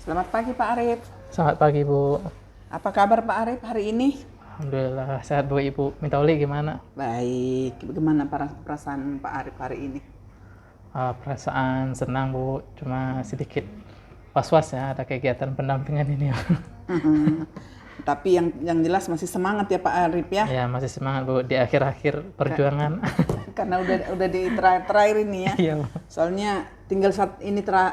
Selamat pagi Pak Arif. Selamat pagi Bu. Apa kabar Pak Arif hari ini? Alhamdulillah sehat Bu. Ibu minta Oli gimana? Baik. Bagaimana perasaan Pak Arif hari ini? Perasaan senang Bu, cuma sedikit was-was ya ada kegiatan pendampingan ini. Tapi yang jelas masih semangat ya Pak Arif ya? Ya masih semangat Bu di akhir-akhir perjuangan. Karena udah di terakhir ini ya. Iya. Soalnya tinggal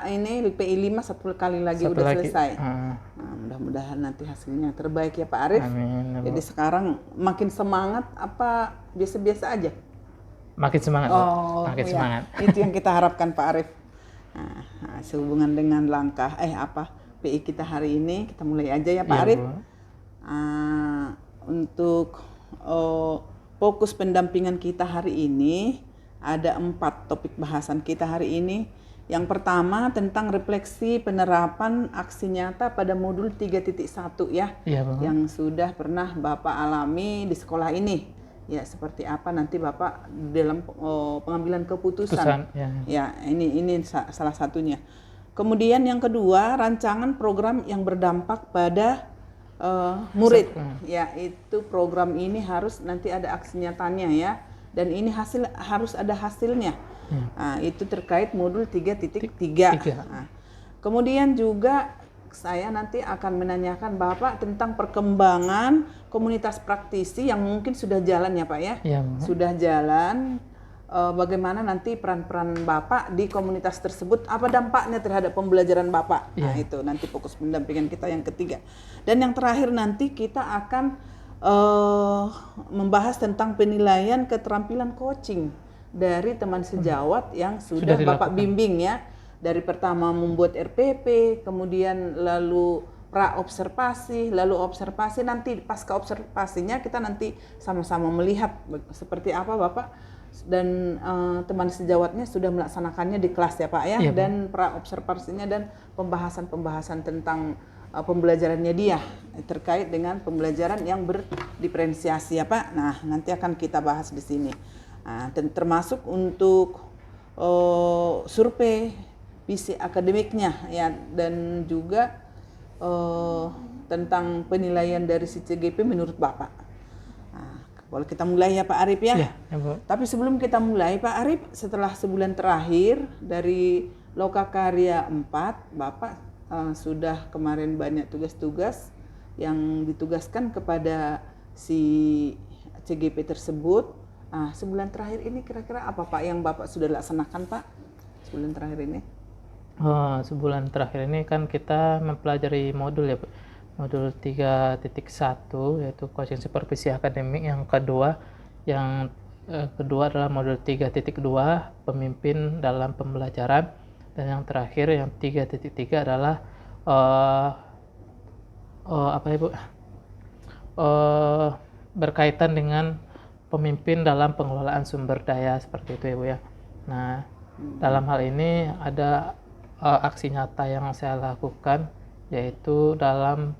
ini PI 5 satu kali lagi Satu udah lagi. selesai. Nah, mudah-mudahan nanti hasilnya terbaik ya Pak Arif. Amin. Bu. Jadi sekarang makin semangat apa biasa-biasa aja? Makin semangat Bu. Makin semangat. Itu yang kita harapkan Pak Arif. Nah, sehubungan dengan langkah PI kita hari ini, kita mulai aja ya Pak Arif. Untuk fokus pendampingan kita hari ini ada 4 topik bahasan kita hari ini. Yang pertama tentang refleksi penerapan aksi nyata pada modul 3.1 ya, yang sudah pernah Bapak alami di sekolah ini. Ya, seperti apa nanti Bapak dalam pengambilan keputusan. Ya, ini salah satunya. Kemudian yang kedua, rancangan program yang berdampak pada murid. Ya, itu program ini harus nanti ada aksi nyatanya ya. Dan ini harus ada hasilnya. Nah, itu terkait modul 3.3. Nah, kemudian juga saya nanti akan menanyakan Bapak tentang perkembangan komunitas praktisi yang mungkin sudah jalan ya Pak ya. Sudah jalan, bagaimana nanti peran-peran Bapak di komunitas tersebut, apa dampaknya terhadap pembelajaran Bapak. Nah, itu nanti fokus pendampingan kita yang ketiga. Dan yang terakhir nanti kita akan membahas tentang penilaian keterampilan coaching dari teman sejawat yang sudah Bapak bimbing ya. Dari pertama membuat RPP, kemudian lalu pra-observasi, lalu observasi, nanti pasca observasinya kita nanti sama-sama melihat seperti apa Bapak dan teman sejawatnya sudah melaksanakannya di kelas ya Pak ya. Dan pra-observasinya dan pembahasan-pembahasan tentang pembelajarannya dia terkait dengan pembelajaran yang berdiferensiasi ya Pak. Nah, nanti akan kita bahas di sini. Nah, termasuk untuk survei visi akademiknya ya, dan juga tentang penilaian dari si CGP menurut Bapak. Nah, boleh kita mulai ya Pak Arif ya? Tapi sebelum kita mulai Pak Arif, setelah sebulan terakhir dari Lokakarya 4, Bapak sudah kemarin banyak tugas-tugas yang ditugaskan kepada si CGP tersebut. Sebulan terakhir ini kira-kira apa Pak yang Bapak sudah laksanakan Pak? Sebulan terakhir ini? Sebulan terakhir ini kan kita mempelajari modul ya Pak. Modul 3.1 yaitu coaching supervisi akademik. Yang kedua adalah modul 3.2 pemimpin dalam pembelajaran. Dan yang terakhir yang 3.3 adalah berkaitan dengan pemimpin dalam pengelolaan sumber daya seperti itu ya Bu ya. Nah, dalam hal ini ada aksi nyata yang saya lakukan, yaitu dalam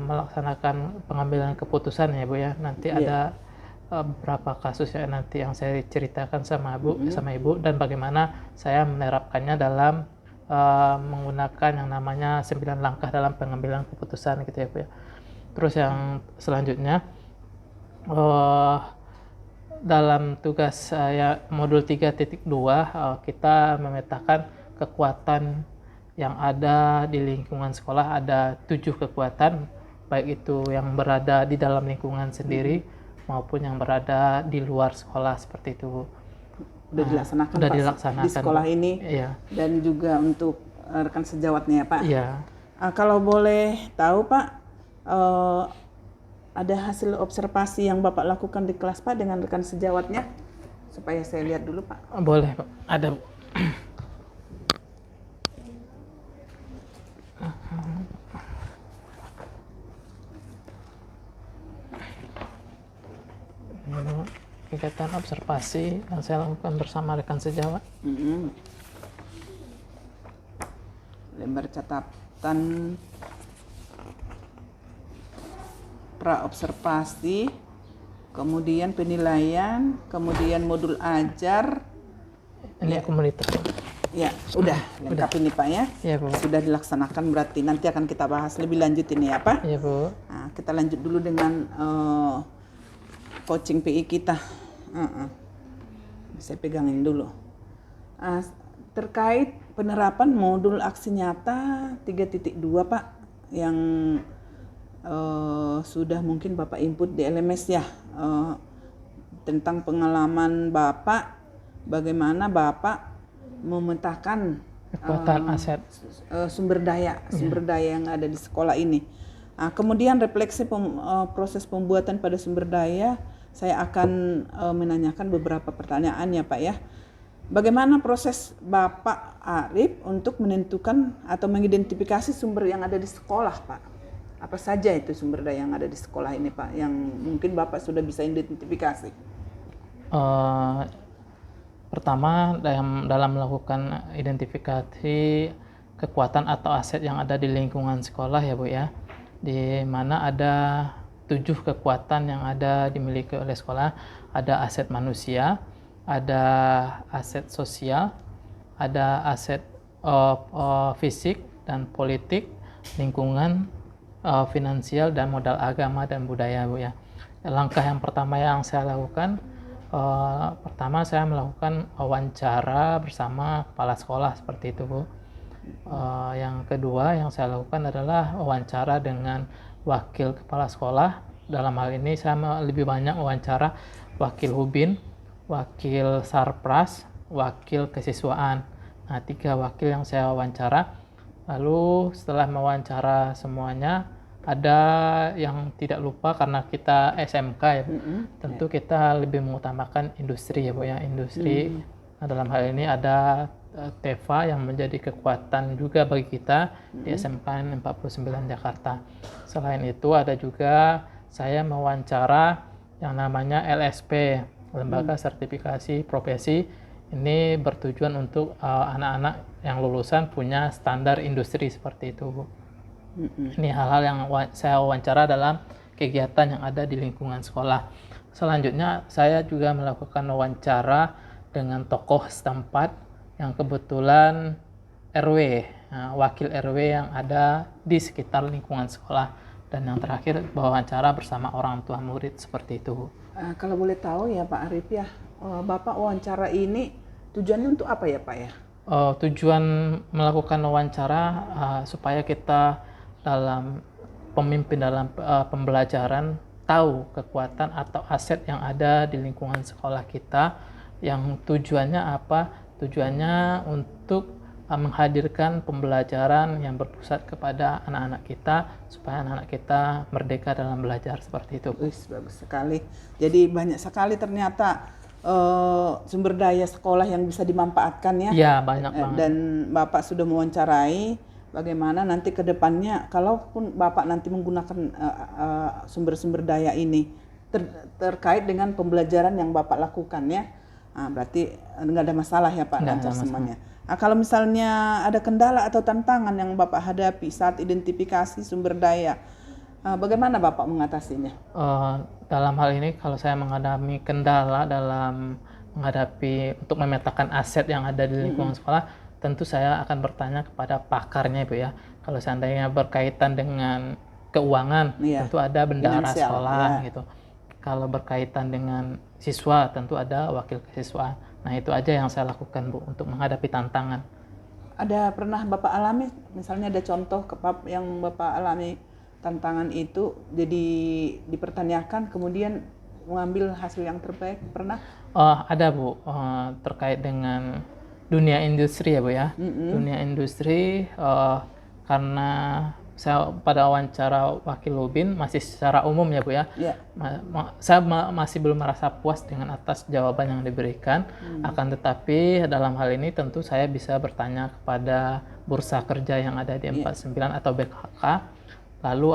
melaksanakan pengambilan keputusan ya Bu ya. Nanti ada beberapa kasus ya nanti yang saya ceritakan sama Ibu dan bagaimana saya menerapkannya dalam menggunakan yang namanya 9 langkah dalam pengambilan keputusan gitu ya Bu ya. Terus yang selanjutnya dalam tugas saya modul 3.2 kita memetakan kekuatan yang ada di lingkungan sekolah. Ada 7 kekuatan, baik itu yang berada di dalam lingkungan sendiri maupun yang berada di luar sekolah seperti itu. Sudah dilaksanakan di sekolah ini dan juga untuk rekan sejawatnya ya Pak. Kalau boleh tahu Pak, ada hasil observasi yang Bapak lakukan di kelas Pak dengan rekan sejawatnya supaya saya lihat dulu Pak. Boleh Pak, ada. Kegiatan observasi yang saya lakukan bersama rekan sejawat. Lembar catatan pra-observasi, kemudian penilaian, kemudian modul ajar. Ini komunitas. Ya, udah lengkap ini Pak ya. Iya Bu. Sudah dilaksanakan, berarti nanti akan kita bahas lebih lanjut ini ya Pak. Iya Bu. Nah, kita lanjut dulu dengan coaching PI kita. Saya pegangin dulu. Terkait penerapan modul aksi nyata 3.2 Pak, yang sudah mungkin Bapak input di LMS ya, tentang pengalaman Bapak, bagaimana Bapak memetakan Kekuatan aset sumber daya yang ada di sekolah ini. Kemudian refleksi proses pembuatan pada sumber daya, saya akan menanyakan beberapa pertanyaan ya Pak ya. Bagaimana proses Bapak Arif untuk menentukan atau mengidentifikasi sumber yang ada di sekolah Pak? Apa saja itu sumber daya yang ada di sekolah ini Pak, yang mungkin Bapak sudah bisa identifikasi? Pertama, dalam melakukan identifikasi kekuatan atau aset yang ada di lingkungan sekolah ya Bu ya, di mana ada 7 kekuatan yang ada dimiliki oleh sekolah. Ada aset manusia, ada aset sosial, ada aset fisik dan politik, lingkungan, finansial, dan modal agama dan budaya Bu ya. Langkah yang pertama yang saya lakukan, pertama saya melakukan wawancara bersama kepala sekolah seperti itu Bu. Yang kedua yang saya lakukan adalah wawancara dengan wakil kepala sekolah. Dalam hal ini saya lebih banyak wawancara wakil hubin, wakil sarpras, wakil kesiswaan. Nah, 3 wakil yang saya wawancara. Lalu setelah mewawancara semuanya, ada yang tidak lupa karena kita SMK ya Bu. Tentu kita lebih mengutamakan industri ya Bu ya, industri. Nah, dalam hal ini ada TEVA yang menjadi kekuatan juga bagi kita di SMK 49 Jakarta. Selain itu ada juga saya mewawancara yang namanya LSP, Lembaga Sertifikasi Profesi. Ini bertujuan untuk anak-anak yang lulusan punya standar industri seperti itu Bu. Ini hal-hal yang saya wawancara dalam kegiatan yang ada di lingkungan sekolah. Selanjutnya saya juga melakukan wawancara dengan tokoh setempat yang kebetulan RW, wakil RW yang ada di sekitar lingkungan sekolah. Dan yang terakhir wawancara bersama orang tua murid seperti itu. Kalau boleh tahu ya Pak Arif ya, Bapak wawancara ini tujuannya untuk apa ya Pak ya? Tujuan melakukan wawancara supaya kita dalam pemimpin dalam pembelajaran tahu kekuatan atau aset yang ada di lingkungan sekolah kita, yang tujuannya apa? Tujuannya untuk menghadirkan pembelajaran yang berpusat kepada anak-anak kita supaya anak-anak kita merdeka dalam belajar seperti itu. Bagus sekali. Jadi banyak sekali ternyata sumber daya sekolah yang bisa dimanfaatkan ya. Iya, banyak banget. Dan Bapak sudah mewawancarai bagaimana nanti ke depannya, kalaupun Bapak nanti menggunakan sumber-sumber daya ini terkait dengan pembelajaran yang Bapak lakukan ya, berarti nggak ada masalah ya Pak, lancar semuanya. Kalau misalnya ada kendala atau tantangan yang Bapak hadapi saat identifikasi sumber daya, bagaimana Bapak mengatasinya? Dalam hal ini kalau saya menghadapi kendala dalam menghadapi untuk memetakan aset yang ada di lingkungan sekolah, tentu saya akan bertanya kepada pakarnya Bu ya. Kalau seandainya berkaitan dengan keuangan, tentu ada bendahara sekolah gitu. Kalau berkaitan dengan siswa, tentu ada wakil kesiswaan. Nah, itu aja yang saya lakukan Bu untuk menghadapi tantangan. Ada pernah Bapak alami, misalnya ada contoh yang Bapak alami tantangan itu jadi dipertanyakan kemudian mengambil hasil yang terbaik, pernah? Ada Bu, terkait dengan dunia industri ya Bu ya. Dunia industri, karena saya pada wawancara wakil Hubin masih secara umum ya Bu ya. Saya masih belum merasa puas dengan atas jawaban yang diberikan. Akan tetapi dalam hal ini tentu saya bisa bertanya kepada bursa kerja yang ada di 49 atau BKK. Lalu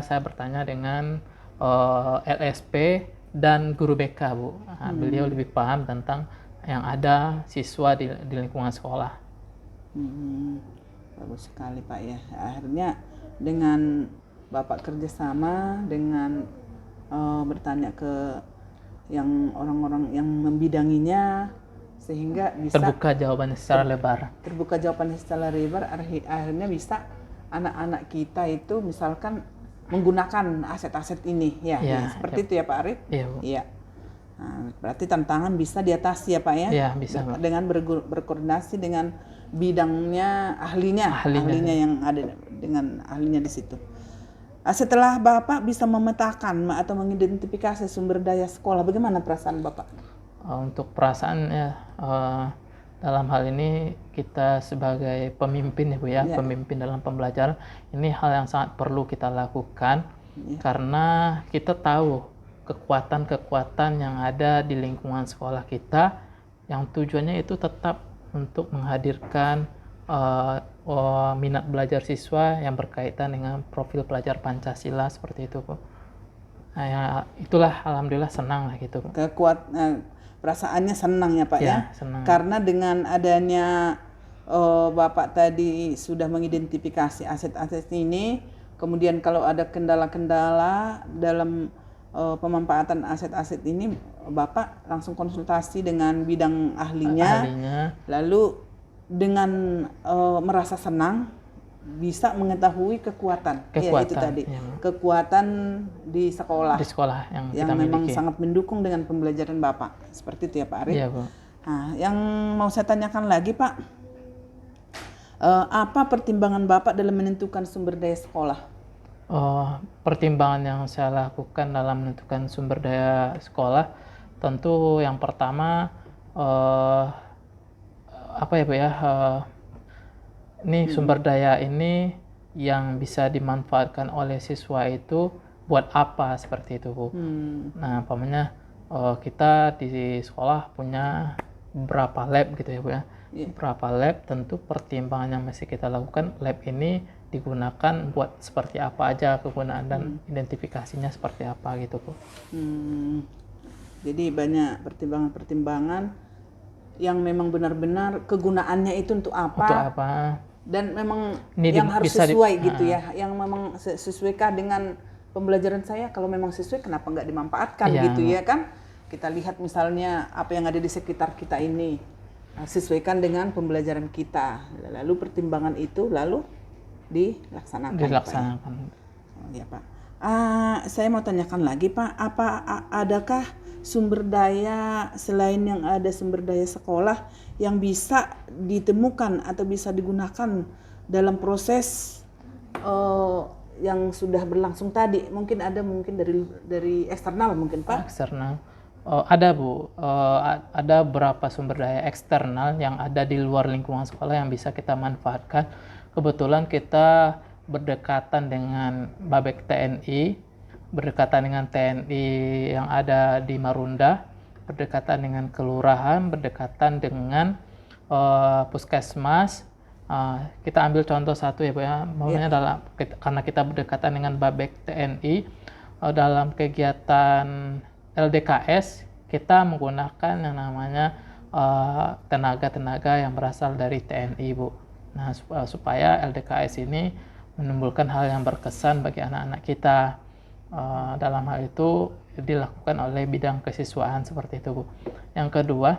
saya bertanya dengan LSP dan guru BK Bu. Beliau lebih paham tentang yang ada siswa di lingkungan sekolah. Bagus sekali Pak ya. Akhirnya dengan Bapak kerjasama dengan bertanya ke yang orang-orang yang membidanginya, sehingga bisa terbuka jawabannya secara lebar. terbuka jawabannya secara lebar, akhirnya bisa anak-anak kita itu misalkan menggunakan aset-aset ini ya, Iya, ya, seperti itu ya Pak Arif. Iya, Bu. Iya. Nah, berarti tantangan bisa diatasi ya Pak ya. Iya, bisa, Pak. Dengan berkoordinasi dengan bidangnya, ahlinya yang ada, dengan ahlinya di situ. Setelah Bapak bisa memetakan atau mengidentifikasi sumber daya sekolah, bagaimana perasaan Bapak? Untuk perasaan ya, dalam hal ini kita sebagai pemimpin ya Bu ya, pemimpin dalam pembelajaran, ini hal yang sangat perlu kita lakukan karena kita tahu kekuatan-kekuatan yang ada di lingkungan sekolah kita, yang tujuannya itu tetap untuk menghadirkan minat belajar siswa yang berkaitan dengan profil pelajar Pancasila seperti itu, Bu. Nah, ya, itulah alhamdulillah senang lah gitu, Bu. Perasaannya senang ya Pak ya, senang. Karena dengan adanya Bapak tadi sudah mengidentifikasi aset-aset ini, kemudian kalau ada kendala-kendala dalam pemanfaatan aset-aset ini, Bapak langsung konsultasi dengan bidang ahlinya. Lalu dengan merasa senang bisa mengetahui kekuatan ya, itu tadi kekuatan di sekolah yang memang sangat mendukung dengan pembelajaran Bapak, seperti itu ya Pak Arif. Iya, Bu. Nah, yang mau saya tanyakan lagi Pak, apa pertimbangan Bapak dalam menentukan sumber daya sekolah? Pertimbangan yang saya lakukan dalam menentukan sumber daya sekolah, tentu yang pertama apa ya Bu ya, ini sumber daya ini yang bisa dimanfaatkan oleh siswa itu buat apa, seperti itu Bu. Nah, umpamanya kita di sekolah punya beberapa lab gitu ya Bu ya. Beberapa lab, tentu pertimbangan yang mesti kita lakukan, lab ini digunakan buat seperti apa aja kegunaan dan identifikasinya seperti apa gitu Bu. Jadi banyak pertimbangan yang memang benar-benar kegunaannya itu untuk apa, dan memang ini yang harus sesuai gitu ya, yang memang sesuaikah dengan pembelajaran saya. Kalau memang sesuai, kenapa nggak dimanfaatkan gitu ya kan? Kita lihat misalnya apa yang ada di sekitar kita ini, sesuaikan dengan pembelajaran kita, lalu pertimbangan itu lalu dilaksanakan. Ya Pak. Saya mau tanyakan lagi Pak, adakah sumber daya selain yang ada sumber daya sekolah yang bisa ditemukan atau bisa digunakan dalam proses yang sudah berlangsung tadi? Mungkin dari eksternal mungkin Pak? Eksternal. Ada Bu, ada beberapa sumber daya eksternal yang ada di luar lingkungan sekolah yang bisa kita manfaatkan. Kebetulan kita berdekatan dengan Babek TNI, berdekatan dengan TNI yang ada di Marunda, berdekatan dengan kelurahan, berdekatan dengan puskesmas. Kita ambil contoh satu ya Bu ya, karena kita berdekatan dengan Babek TNI, dalam kegiatan LDKS kita menggunakan yang namanya tenaga-tenaga yang berasal dari TNI Bu. Nah, supaya LDKS ini menimbulkan hal yang berkesan bagi anak-anak kita. Dalam hal itu dilakukan oleh bidang kesiswaan seperti itu Bu. Yang kedua,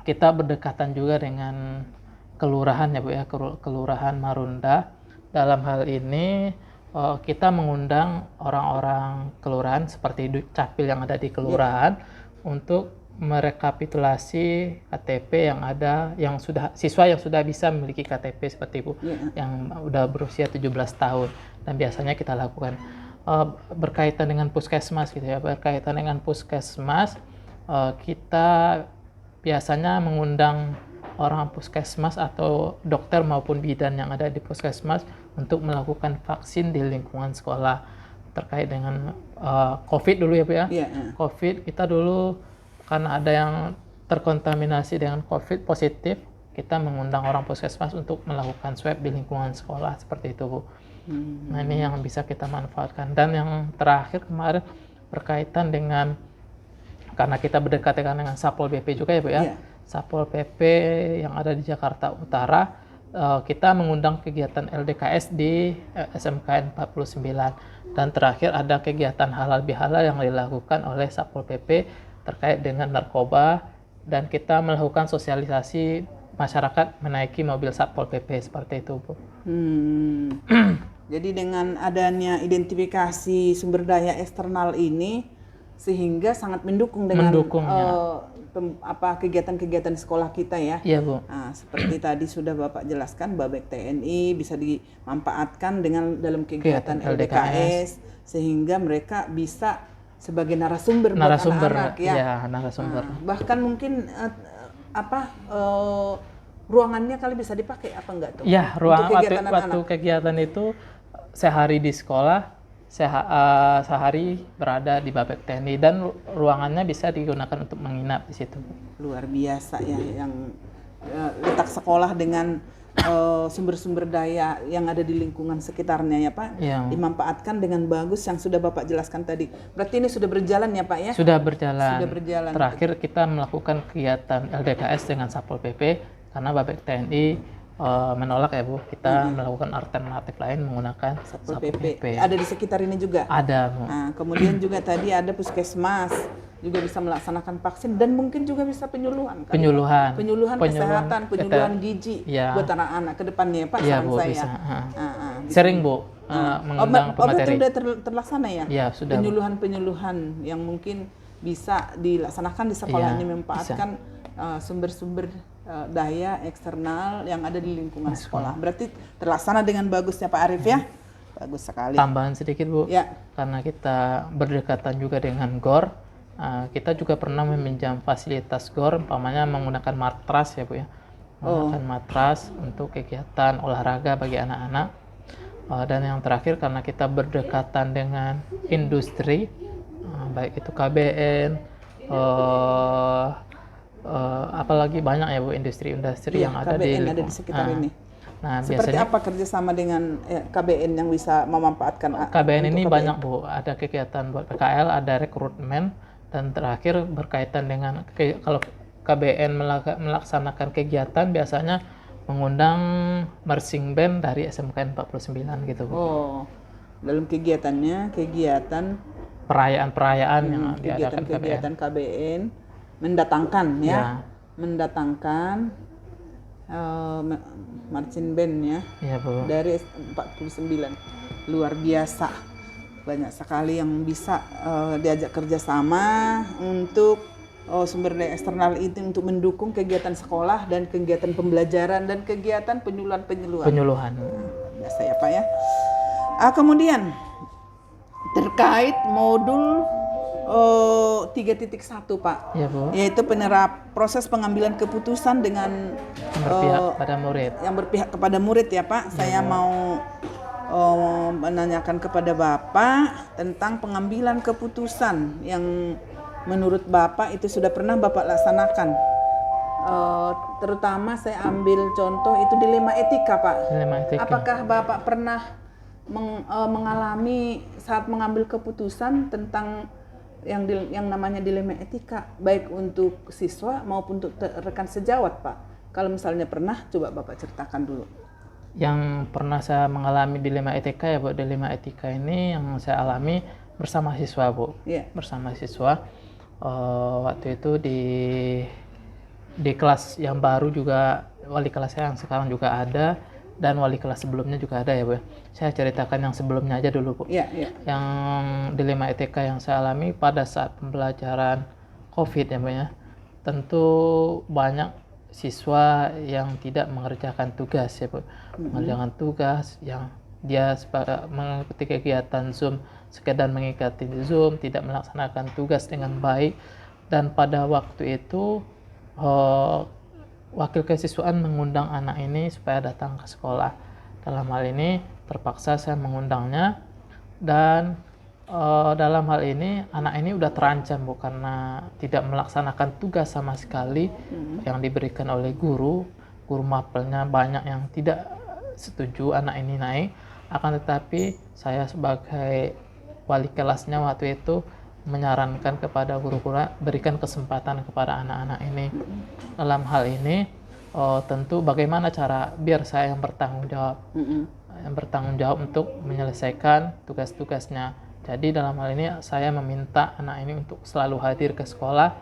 kita berdekatan juga dengan kelurahan ya Bu ya, kelurahan Marunda. Dalam hal ini kita mengundang orang-orang kelurahan seperti Dukcapil yang ada di kelurahan untuk merekapitulasi KTP yang ada, yang sudah siswa yang sudah bisa memiliki KTP seperti Bu, yang udah berusia 17 tahun. Dan biasanya kita lakukan berkaitan dengan puskesmas gitu ya, berkaitan dengan puskesmas, kita biasanya mengundang orang puskesmas atau dokter maupun bidan yang ada di puskesmas untuk melakukan vaksin di lingkungan sekolah terkait dengan COVID dulu ya Bu ya. COVID kita dulu karena ada yang terkontaminasi dengan COVID positif, kita mengundang orang puskesmas untuk melakukan swab di lingkungan sekolah seperti itu Bu. Nah, ini yang bisa kita manfaatkan. Dan yang terakhir kemarin berkaitan dengan, karena kita berdekatan dengan Satpol PP juga ya Bu ya. Satpol PP yang ada di Jakarta Utara, kita mengundang kegiatan LDKS di SMKN 49. Dan terakhir ada kegiatan halal bihalal yang dilakukan oleh Satpol PP terkait dengan narkoba dan kita melakukan sosialisasi masyarakat menaiki mobil Satpol PP seperti itu, Bu. Jadi dengan adanya identifikasi sumber daya eksternal ini sehingga sangat mendukung dengan kegiatan-kegiatan sekolah kita ya. Iya, Bu. Nah, seperti tadi sudah Bapak jelaskan, Babek TNI bisa dimanfaatkan dengan dalam kegiatan LDKS sehingga mereka bisa sebagai narasumber buat anak-anak ya. Ya, narasumber. Bahkan mungkin ruangannya kali bisa dipakai apa enggak tuh? Ya, waktu kegiatan itu sehari di sekolah, sehari berada di Babek TNI dan ruangannya bisa digunakan untuk menginap di situ. Luar biasa ya, yang letak sekolah dengan sumber-sumber daya yang ada di lingkungan sekitarnya ya Pak, dimanfaatkan dengan bagus yang sudah Bapak jelaskan tadi. Berarti ini sudah berjalan ya Pak ya? Sudah berjalan. Terakhir kita melakukan kegiatan LDKS dengan Satpol PP karena Babek TNI menolak ya Bu, kita melakukan alternatif lain menggunakan Satpol PP. Ada di sekitar ini juga? Ada Bu. Nah, kemudian juga tadi ada puskesmas juga bisa melaksanakan vaksin dan mungkin juga bisa penyuluhan kesehatan, penyuluhan gizi buat anak-anak ke depannya ya Pak, ya, saran Bu, saya. Bisa. Sering Bu mengundang pemateri. Sudah terlaksana ya? Ya, sudah. Penyuluhan yang mungkin bisa dilaksanakan di sekolah ini memanfaatkan sumber-sumber daya eksternal yang ada di lingkungan sekolah. Berarti terlaksana dengan bagus ya Pak Arief ya? Bagus sekali. Tambahan sedikit Bu, karena kita berdekatan juga dengan GOR, kita juga pernah meminjam fasilitas GOR, umpamanya menggunakan matras ya Bu ya, menggunakan matras untuk kegiatan olahraga bagi anak-anak. Dan yang terakhir karena kita berdekatan dengan industri, baik itu KBN, apalagi banyak ya Bu industri-industri yang ada KBN ada di sekitar ini. Nah, seperti biasanya, apa kerjasama dengan KBN yang bisa memanfaatkan KBN ini KBN? Banyak Bu, ada kegiatan buat PKL, ada rekrutmen, dan terakhir berkaitan dengan kalau KBN melaksanakan kegiatan biasanya mengundang marching band dari SMK 49 gitu Bu. Dalam kegiatannya perayaan-perayaan yang diadakan kegiatan KBN mendatangkan mendatangkan marching band ya Bu. Dari 49. Luar biasa, banyak sekali yang bisa diajak kerjasama untuk sumber daya eksternal itu untuk mendukung kegiatan sekolah dan kegiatan pembelajaran dan kegiatan penyuluhan. Biasa ya Pak ya. Kemudian terkait modul 3.1 Pak, ya, Bu. Yaitu proses pengambilan keputusan dengan yang berpihak kepada murid ya Pak. Saya mau menanyakan kepada Bapak tentang pengambilan keputusan yang menurut Bapak itu sudah pernah Bapak laksanakan. Terutama saya ambil contoh itu dilema etika Pak. Apakah Bapak pernah mengalami saat mengambil keputusan tentang yang namanya dilema etika, baik untuk siswa maupun untuk rekan sejawat Pak? Kalau misalnya pernah, coba Bapak ceritakan dulu. Yang pernah saya mengalami dilema etika ya Bu, dilema etika ini yang saya alami bersama siswa Bu. Bersama siswa waktu itu di kelas yang baru juga, wali kelas saya yang sekarang juga ada, dan wali kelas sebelumnya juga ada ya Bu. Saya ceritakan yang sebelumnya aja dulu Bu. Yang dilema etika yang saya alami pada saat pembelajaran COVID ya Bu ya. Tentu banyak siswa yang tidak mengerjakan tugas ya Bu. Mengerjakan tugas yang dia mengikuti kegiatan Zoom, sekedar mengikuti Zoom, tidak melaksanakan tugas dengan baik. Dan pada waktu itu wakil kesiswaan mengundang anak ini supaya datang ke sekolah. Dalam hal ini terpaksa saya mengundangnya, dan dalam hal ini anak ini udah terancam Bu, karena tidak melaksanakan tugas sama sekali yang diberikan oleh guru mapelnya banyak yang tidak setuju anak ini naik. Akan tetapi saya sebagai wali kelasnya waktu itu menyarankan kepada guru-guru berikan kesempatan kepada anak-anak ini. Dalam hal ini tentu bagaimana cara biar saya yang bertanggung jawab untuk menyelesaikan tugas-tugasnya. Jadi dalam hal ini saya meminta anak ini untuk selalu hadir ke sekolah,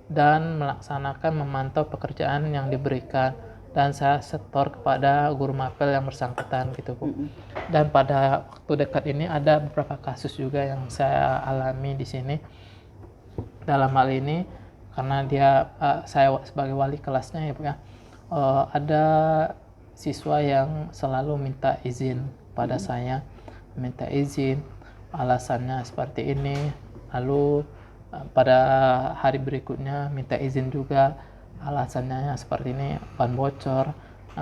dan melaksanakan memantau pekerjaan yang diberikan, dan saya setor kepada guru mapel yang bersangkutan gitu Bu. Dan pada waktu dekat ini ada beberapa kasus juga yang saya alami di sini. Dalam hal ini karena saya sebagai wali kelasnya ya Bu ya, ada siswa yang selalu minta izin pada saya, minta izin, alasannya seperti ini, lalu pada hari berikutnya minta izin juga, alasannya seperti ini, ban bocor,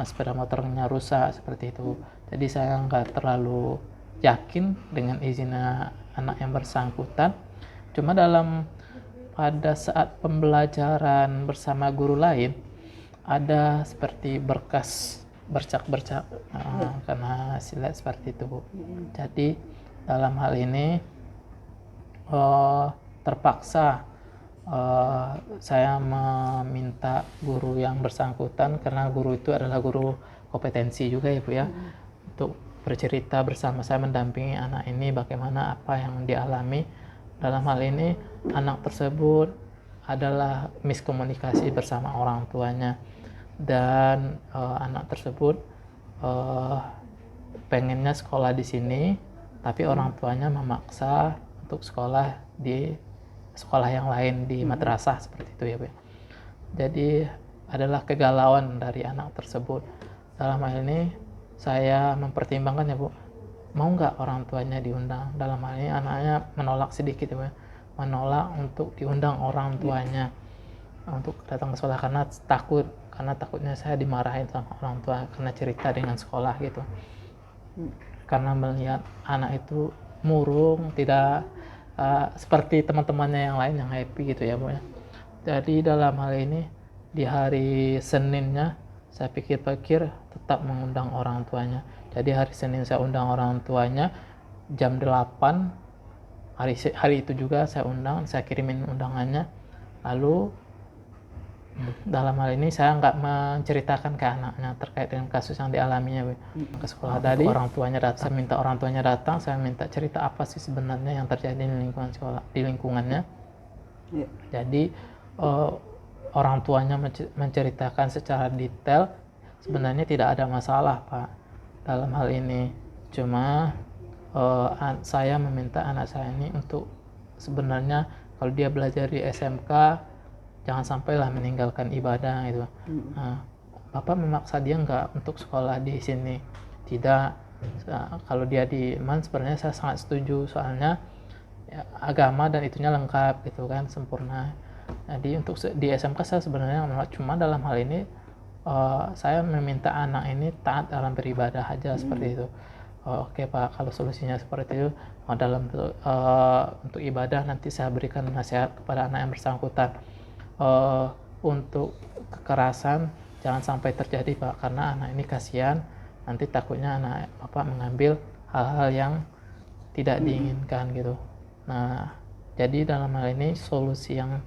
sepeda motornya rusak, seperti itu. Jadi saya nggak terlalu yakin dengan izinnya anak yang bersangkutan. Cuma pada saat pembelajaran bersama guru lain ada seperti berkas bercak-bercak karena silet seperti itu Bu. Jadi dalam hal ini terpaksa saya meminta guru yang bersangkutan, karena guru itu adalah guru kompetensi juga ya Bu ya, untuk bercerita bersama saya, mendampingi anak ini bagaimana apa yang dialami. Dalam hal ini anak tersebut adalah miskomunikasi bersama orang tuanya, dan anak tersebut pengennya sekolah di sini, tapi orang tuanya memaksa untuk sekolah di sekolah yang lain di madrasah seperti itu ya Bu. Jadi adalah kegalauan dari anak tersebut. Dalam hal ini saya mempertimbangkan ya Bu, mau nggak orang tuanya diundang. Dalam hal ini anaknya menolak sedikit ya Bu, menolak untuk diundang orang tuanya untuk datang ke sekolah karena takutnya saya dimarahin sama orang tua karena cerita dengan sekolah gitu. Karena melihat anak itu murung, tidak seperti teman-temannya yang lain yang happy gitu ya Bu ya. Jadi dalam hal ini di hari Seninnya saya pikir-pikir tetap mengundang orang tuanya. Jadi hari Senin saya undang orang tuanya jam 8. Hari itu juga saya undang, saya kirimin undangannya. Lalu dalam hal ini saya nggak menceritakan ke anaknya terkait dengan kasus yang dialaminya ke sekolah tadi. Orang tuanya datang, saya minta orang tuanya datang, saya minta cerita apa sih sebenarnya yang terjadi di lingkungan sekolah, di lingkungannya. Jadi orang tuanya menceritakan secara detail, sebenarnya tidak ada masalah Pak dalam hal ini. Cuma saya meminta anak saya ini untuk sebenarnya kalau dia belajar di SMK jangan sampailah meninggalkan ibadah itu. Bapak memaksa dia nggak untuk sekolah di sini? Tidak. Kalau dia di MAN sebenarnya saya sangat setuju, soalnya ya, agama dan itunya lengkap gitu kan, sempurna. Jadi untuk di SMK saya sebenarnya menolak, cuma dalam hal ini saya meminta anak ini taat dalam beribadah aja seperti itu. Oke Pak, kalau solusinya seperti itu dalam untuk ibadah nanti saya berikan nasihat kepada anak yang bersangkutan. Untuk kekerasan jangan sampai terjadi Pak, karena anak ini kasihan, nanti takutnya anak Bapak mengambil hal-hal yang tidak diinginkan gitu. Nah, jadi dalam hal ini solusi yang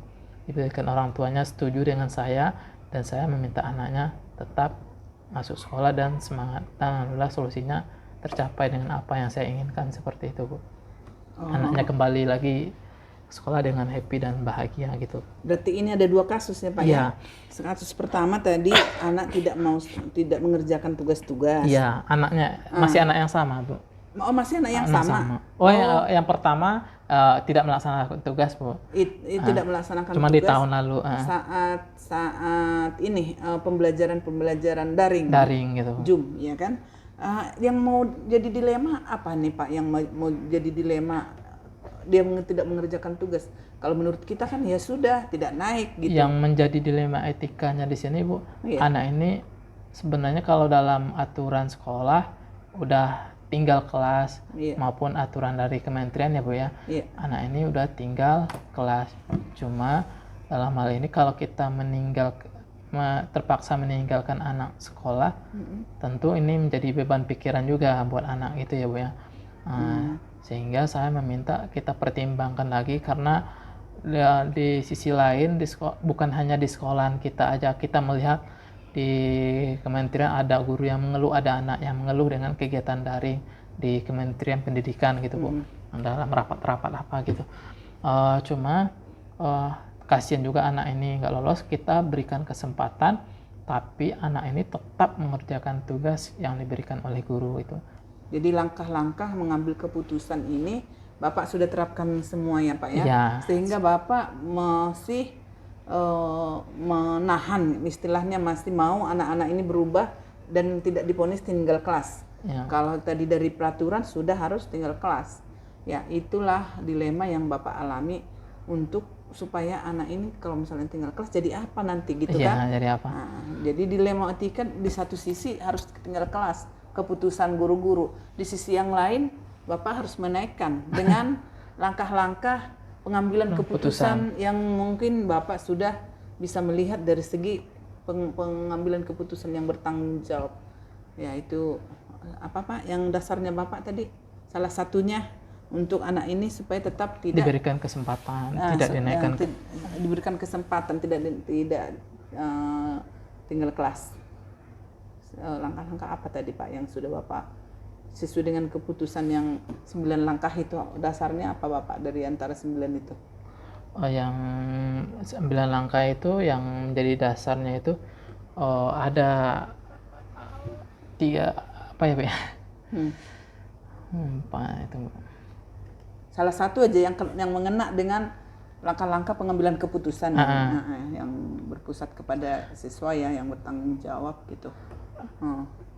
diberikan orang tuanya setuju dengan saya, dan saya meminta anaknya tetap masuk sekolah dan semangat, dan alhamdulillah solusinya tercapai dengan apa yang saya inginkan seperti itu Bu. Anaknya kembali lagi sekolah dengan happy dan bahagia gitu. Berarti ini ada 2 kasus ya Pak ya? Kasus pertama tadi anak tidak mengerjakan tugas-tugas. Iya, anaknya masih anak yang sama Bu. Oh masih anak yang sama. Yang pertama tidak melaksanakan tugas Bu. Tidak melaksanakan cuma tugas. Di tahun lalu. Saat ini pembelajaran daring. Daring gitu. Zoom ya kan? Yang mau jadi dilema apa nih Pak? Yang mau jadi dilema dia tidak mengerjakan tugas. Kalau menurut kita kan ya sudah tidak naik gitu. Yang menjadi dilema etikanya di sini Bu, anak ini sebenarnya kalau dalam aturan sekolah udah tinggal kelas maupun aturan dari kementerian ya Bu ya. Anak ini udah tinggal kelas. Cuma dalam hal ini kalau kita terpaksa meninggalkan anak sekolah, tentu ini menjadi beban pikiran juga buat anak itu ya Bu ya. Sehingga saya meminta kita pertimbangkan lagi, karena di sisi lain bukan hanya di sekolahan kita aja, kita melihat di kementerian ada guru yang mengeluh, ada anak yang mengeluh dengan kegiatan daring di Kementerian Pendidikan gitu Bu, dalam rapat-rapat apa gitu. Cuma kasihan juga anak ini nggak lolos, kita berikan kesempatan, tapi anak ini tetap mengerjakan tugas yang diberikan oleh guru itu. Jadi langkah-langkah mengambil keputusan ini Bapak sudah terapkan semua ya Pak ya? Ya. Sehingga Bapak masih menahan, istilahnya masih mau anak-anak ini berubah dan tidak divonis tinggal kelas. Ya. Kalau tadi dari peraturan sudah harus tinggal kelas. Ya, itulah dilema yang Bapak alami untuk supaya anak ini kalau misalnya tinggal kelas jadi apa nanti gitu kan? Jadi apa? Nah, jadi dilema etika di satu sisi harus tinggal kelas, keputusan guru-guru. Di sisi yang lain Bapak harus menaikkan dengan langkah-langkah pengambilan keputusan yang mungkin Bapak sudah bisa melihat dari segi pengambilan keputusan yang bertanggung jawab. Ya, itu apa Pak yang dasarnya Bapak tadi? Salah satunya untuk anak ini supaya tetap tidak diberikan kesempatan, tidak dinaikkan diberikan kesempatan, tidak tinggal kelas. Langkah-langkah apa tadi Pak yang sudah Bapak sesuai dengan keputusan yang 9 langkah itu, dasarnya apa Bapak dari antara 9 itu? Yang 9 langkah itu yang menjadi dasarnya itu ada 3 apa ya Pak ya? Pak itu. Salah satu aja yang mengena dengan langkah-langkah pengambilan keputusan yang berpusat kepada siswa ya, yang bertanggung jawab gitu.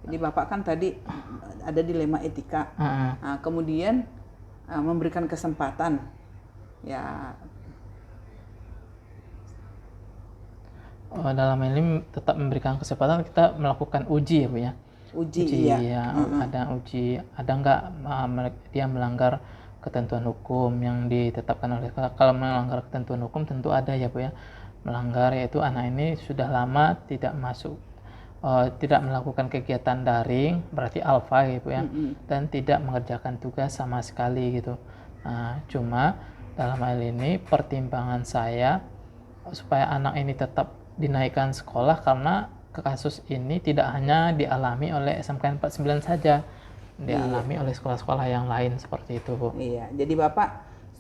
Jadi Bapak kan tadi ada dilema etika, kemudian memberikan kesempatan, ya. Dalam ini tetap memberikan kesempatan, kita melakukan uji ya Bu ya. Uji ya. Ada uji, ada nggak dia melanggar ketentuan hukum yang ditetapkan oleh, kalau melanggar ketentuan hukum tentu ada ya Bu ya, melanggar yaitu anak ini sudah lama tidak masuk, tidak melakukan kegiatan daring, berarti alfa gitu ya, dan tidak mengerjakan tugas sama sekali gitu. Nah, cuma dalam hal ini pertimbangan saya supaya anak ini tetap dinaikkan sekolah, karena kasus ini tidak hanya dialami oleh SMK 49 saja, dialami oleh sekolah-sekolah yang lain seperti itu Bu. Iya, jadi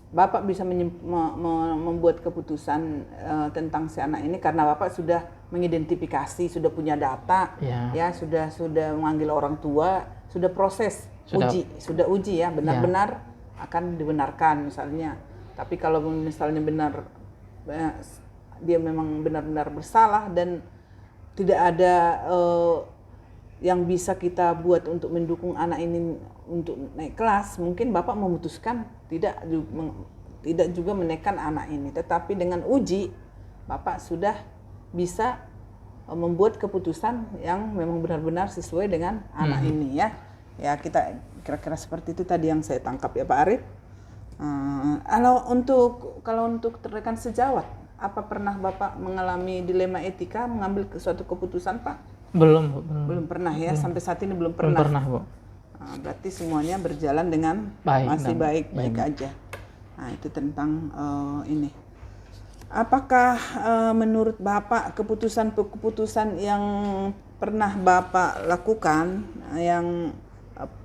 Bapak bisa membuat keputusan tentang si anak ini karena Bapak sudah mengidentifikasi, sudah punya data, ya sudah memanggil orang tua, sudah proses sudah uji ya, benar-benar akan dibenarkan misalnya. Tapi kalau misalnya benar dia memang benar-benar bersalah dan tidak ada yang bisa kita buat untuk mendukung anak ini untuk naik kelas, mungkin Bapak memutuskan tidak juga menekan anak ini, tetapi dengan uji Bapak sudah bisa membuat keputusan yang memang benar-benar sesuai dengan anak ini ya. Ya, kita kira-kira seperti itu tadi yang saya tangkap ya Pak Arif. Kalau untuk rekan sejawat, apa pernah Bapak mengalami dilema etika mengambil suatu keputusan Pak? Belum pernah ya, sampai saat ini belum pernah. Belum pernah Bu. Berarti semuanya berjalan dengan masih baik aja. Nah, itu tentang ini. Apakah menurut Bapak keputusan yang pernah Bapak lakukan, yang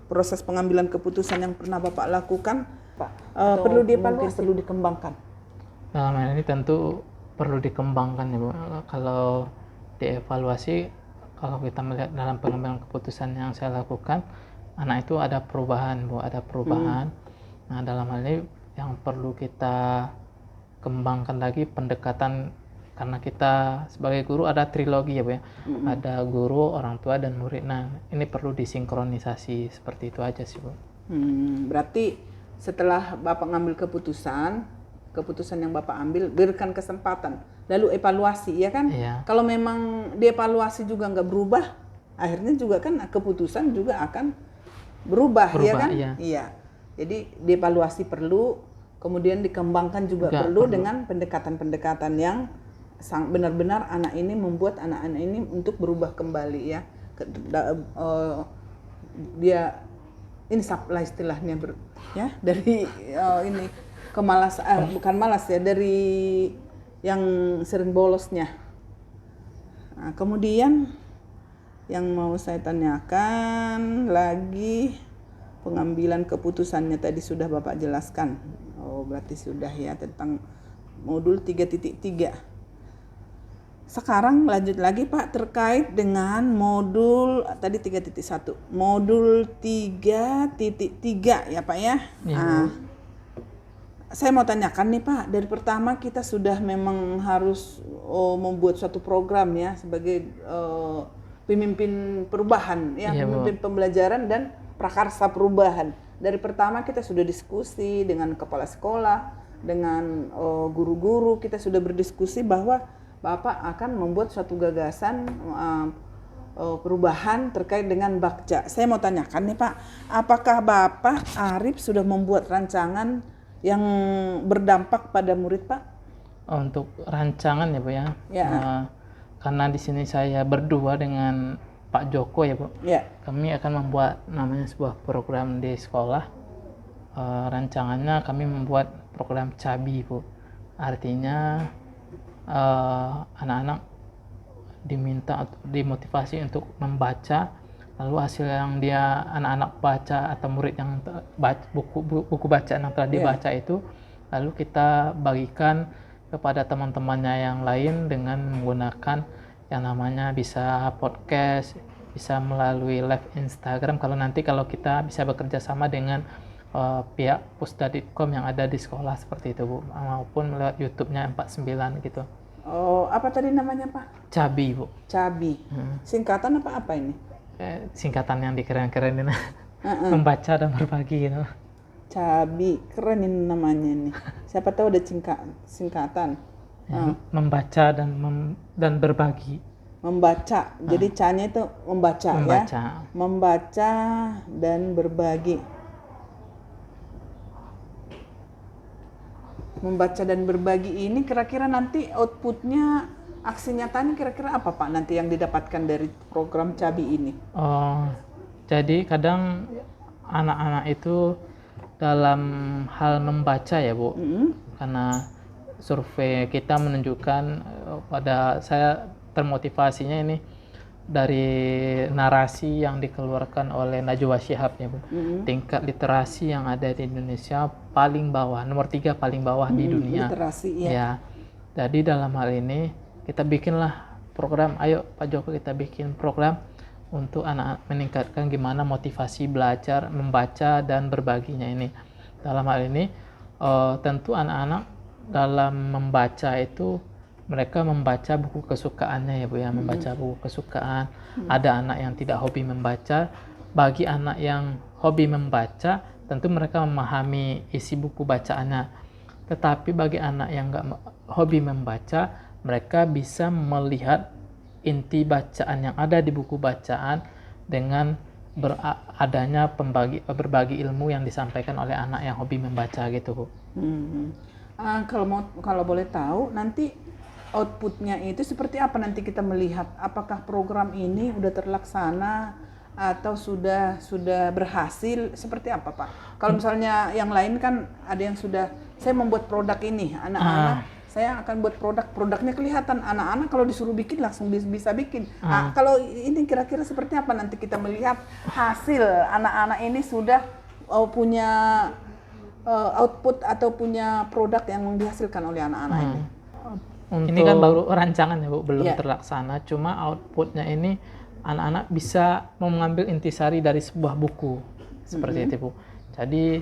proses pengambilan keputusan yang pernah Bapak lakukan, Pak, perlu dievaluasi, perlu dikembangkan? Dalam hal ini tentu perlu dikembangkan ya Bu. Kalau dievaluasi, kalau kita melihat dalam pengambilan keputusan yang saya lakukan, anak itu ada perubahan Bu, ada perubahan. Nah, dalam hal ini yang perlu kita kembangkan lagi pendekatan, karena kita sebagai guru ada trilogi ya Bu ya. Ada guru, orang tua, dan murid. Nah, ini perlu disinkronisasi, seperti itu aja sih Bu. Berarti setelah Bapak ngambil keputusan yang Bapak ambil, berikan kesempatan, lalu evaluasi ya kan? Kalau memang dievaluasi juga nggak berubah, akhirnya juga kan keputusan juga akan berubah ya kan? Iya. Jadi dievaluasi perlu, kemudian dikembangkan juga perlu dengan pendekatan-pendekatan yang benar-benar anak ini membuat anak-anak ini untuk berubah kembali ya. Dia ini supply istilahnya dari ini bukan malas ya, dari yang sering bolosnya. Nah, kemudian yang mau saya tanyakan lagi, pengambilan keputusannya tadi sudah Bapak jelaskan. Berarti sudah ya tentang modul 3.3. Sekarang lanjut lagi Pak terkait dengan modul tadi 3.1. Modul 3.3 ya Pak ya. Iya, Saya mau tanyakan nih Pak, dari pertama kita sudah memang harus membuat suatu program ya sebagai pemimpin perubahan ya, Iya, Bu. pemimpin pembelajaran dan prakarsa perubahan. Dari pertama kita sudah diskusi dengan kepala sekolah, dengan guru-guru, kita sudah berdiskusi bahwa Bapak akan membuat suatu gagasan perubahan terkait dengan Bakja. Saya mau tanyakan nih Pak, apakah Bapak Arif sudah membuat rancangan yang berdampak pada murid Pak? Untuk rancangan ya Bu ya. Ya. Karena di sini saya berdua dengan Pak Joko ya Bu. Ya. Kami akan membuat namanya sebuah program di sekolah. Rancangannya kami membuat program CABI Bu. Artinya anak-anak diminta dimotivasi untuk membaca, lalu hasil yang dia anak-anak baca atau murid yang buku bacaan yang telah dibaca itu lalu kita bagikan kepada teman-temannya yang lain dengan menggunakan yang namanya bisa podcast, bisa melalui live Instagram kalau kita bisa bekerja sama dengan pihak pusdaditkom yang ada di sekolah seperti itu Bu, maupun lewat YouTube-nya 49 gitu. Oh, apa tadi namanya Pak? CABI Bu. CABI. Singkatan apa ini? Singkatan yang dikeren-kerenin. Membaca dan berbagi gitu. CABI, keren ini namanya nih. Siapa tahu ada singkatan. Membaca dan berbagi. Membaca, jadi C-nya itu membaca Membaca. ya. Membaca dan berbagi. Membaca dan berbagi ini kira-kira nanti outputnya, aksi nyatanya kira-kira apa Pak nanti yang didapatkan dari program CABI ini? Jadi kadang anak-anak itu dalam hal membaca ya Bu, karena survei kita menunjukkan pada saya termotivasinya ini dari narasi yang dikeluarkan oleh Najwa Shihab ya Bu. Tingkat literasi yang ada di Indonesia paling bawah, nomor 3 paling bawah di dunia. Literasi ya. Jadi dalam hal ini kita bikinlah program, ayo Pak Joko kita bikin program untuk anak-anak meningkatkan gimana motivasi belajar, membaca dan berbaginya ini. Dalam hal ini tentu anak-anak dalam membaca itu mereka membaca buku kesukaannya ya Bu ya, membaca buku kesukaan. Ada anak yang tidak hobi membaca. Bagi anak yang hobi membaca, tentu mereka memahami isi buku bacaannya. Tetapi bagi anak yang nggak hobi membaca, mereka bisa melihat inti bacaan yang ada di buku bacaan dengan adanya berbagi ilmu yang disampaikan oleh anak yang hobi membaca gitu Bu. Kalau boleh tahu nanti outputnya itu seperti apa nanti kita melihat apakah program ini udah terlaksana atau sudah berhasil seperti apa Pak? Kalau misalnya yang lain kan ada yang sudah saya membuat produk ini anak-anak saya akan buat produknya kelihatan anak-anak kalau disuruh bikin langsung bisa bikin. Kalau ini kira-kira seperti apa nanti kita melihat hasil anak-anak ini sudah punya output atau punya produk yang dihasilkan oleh anak-anak ini. Ini kan baru rancangan ya Bu, belum terlaksana. Cuma outputnya ini anak-anak bisa mengambil intisari dari sebuah buku seperti itu Bu. Jadi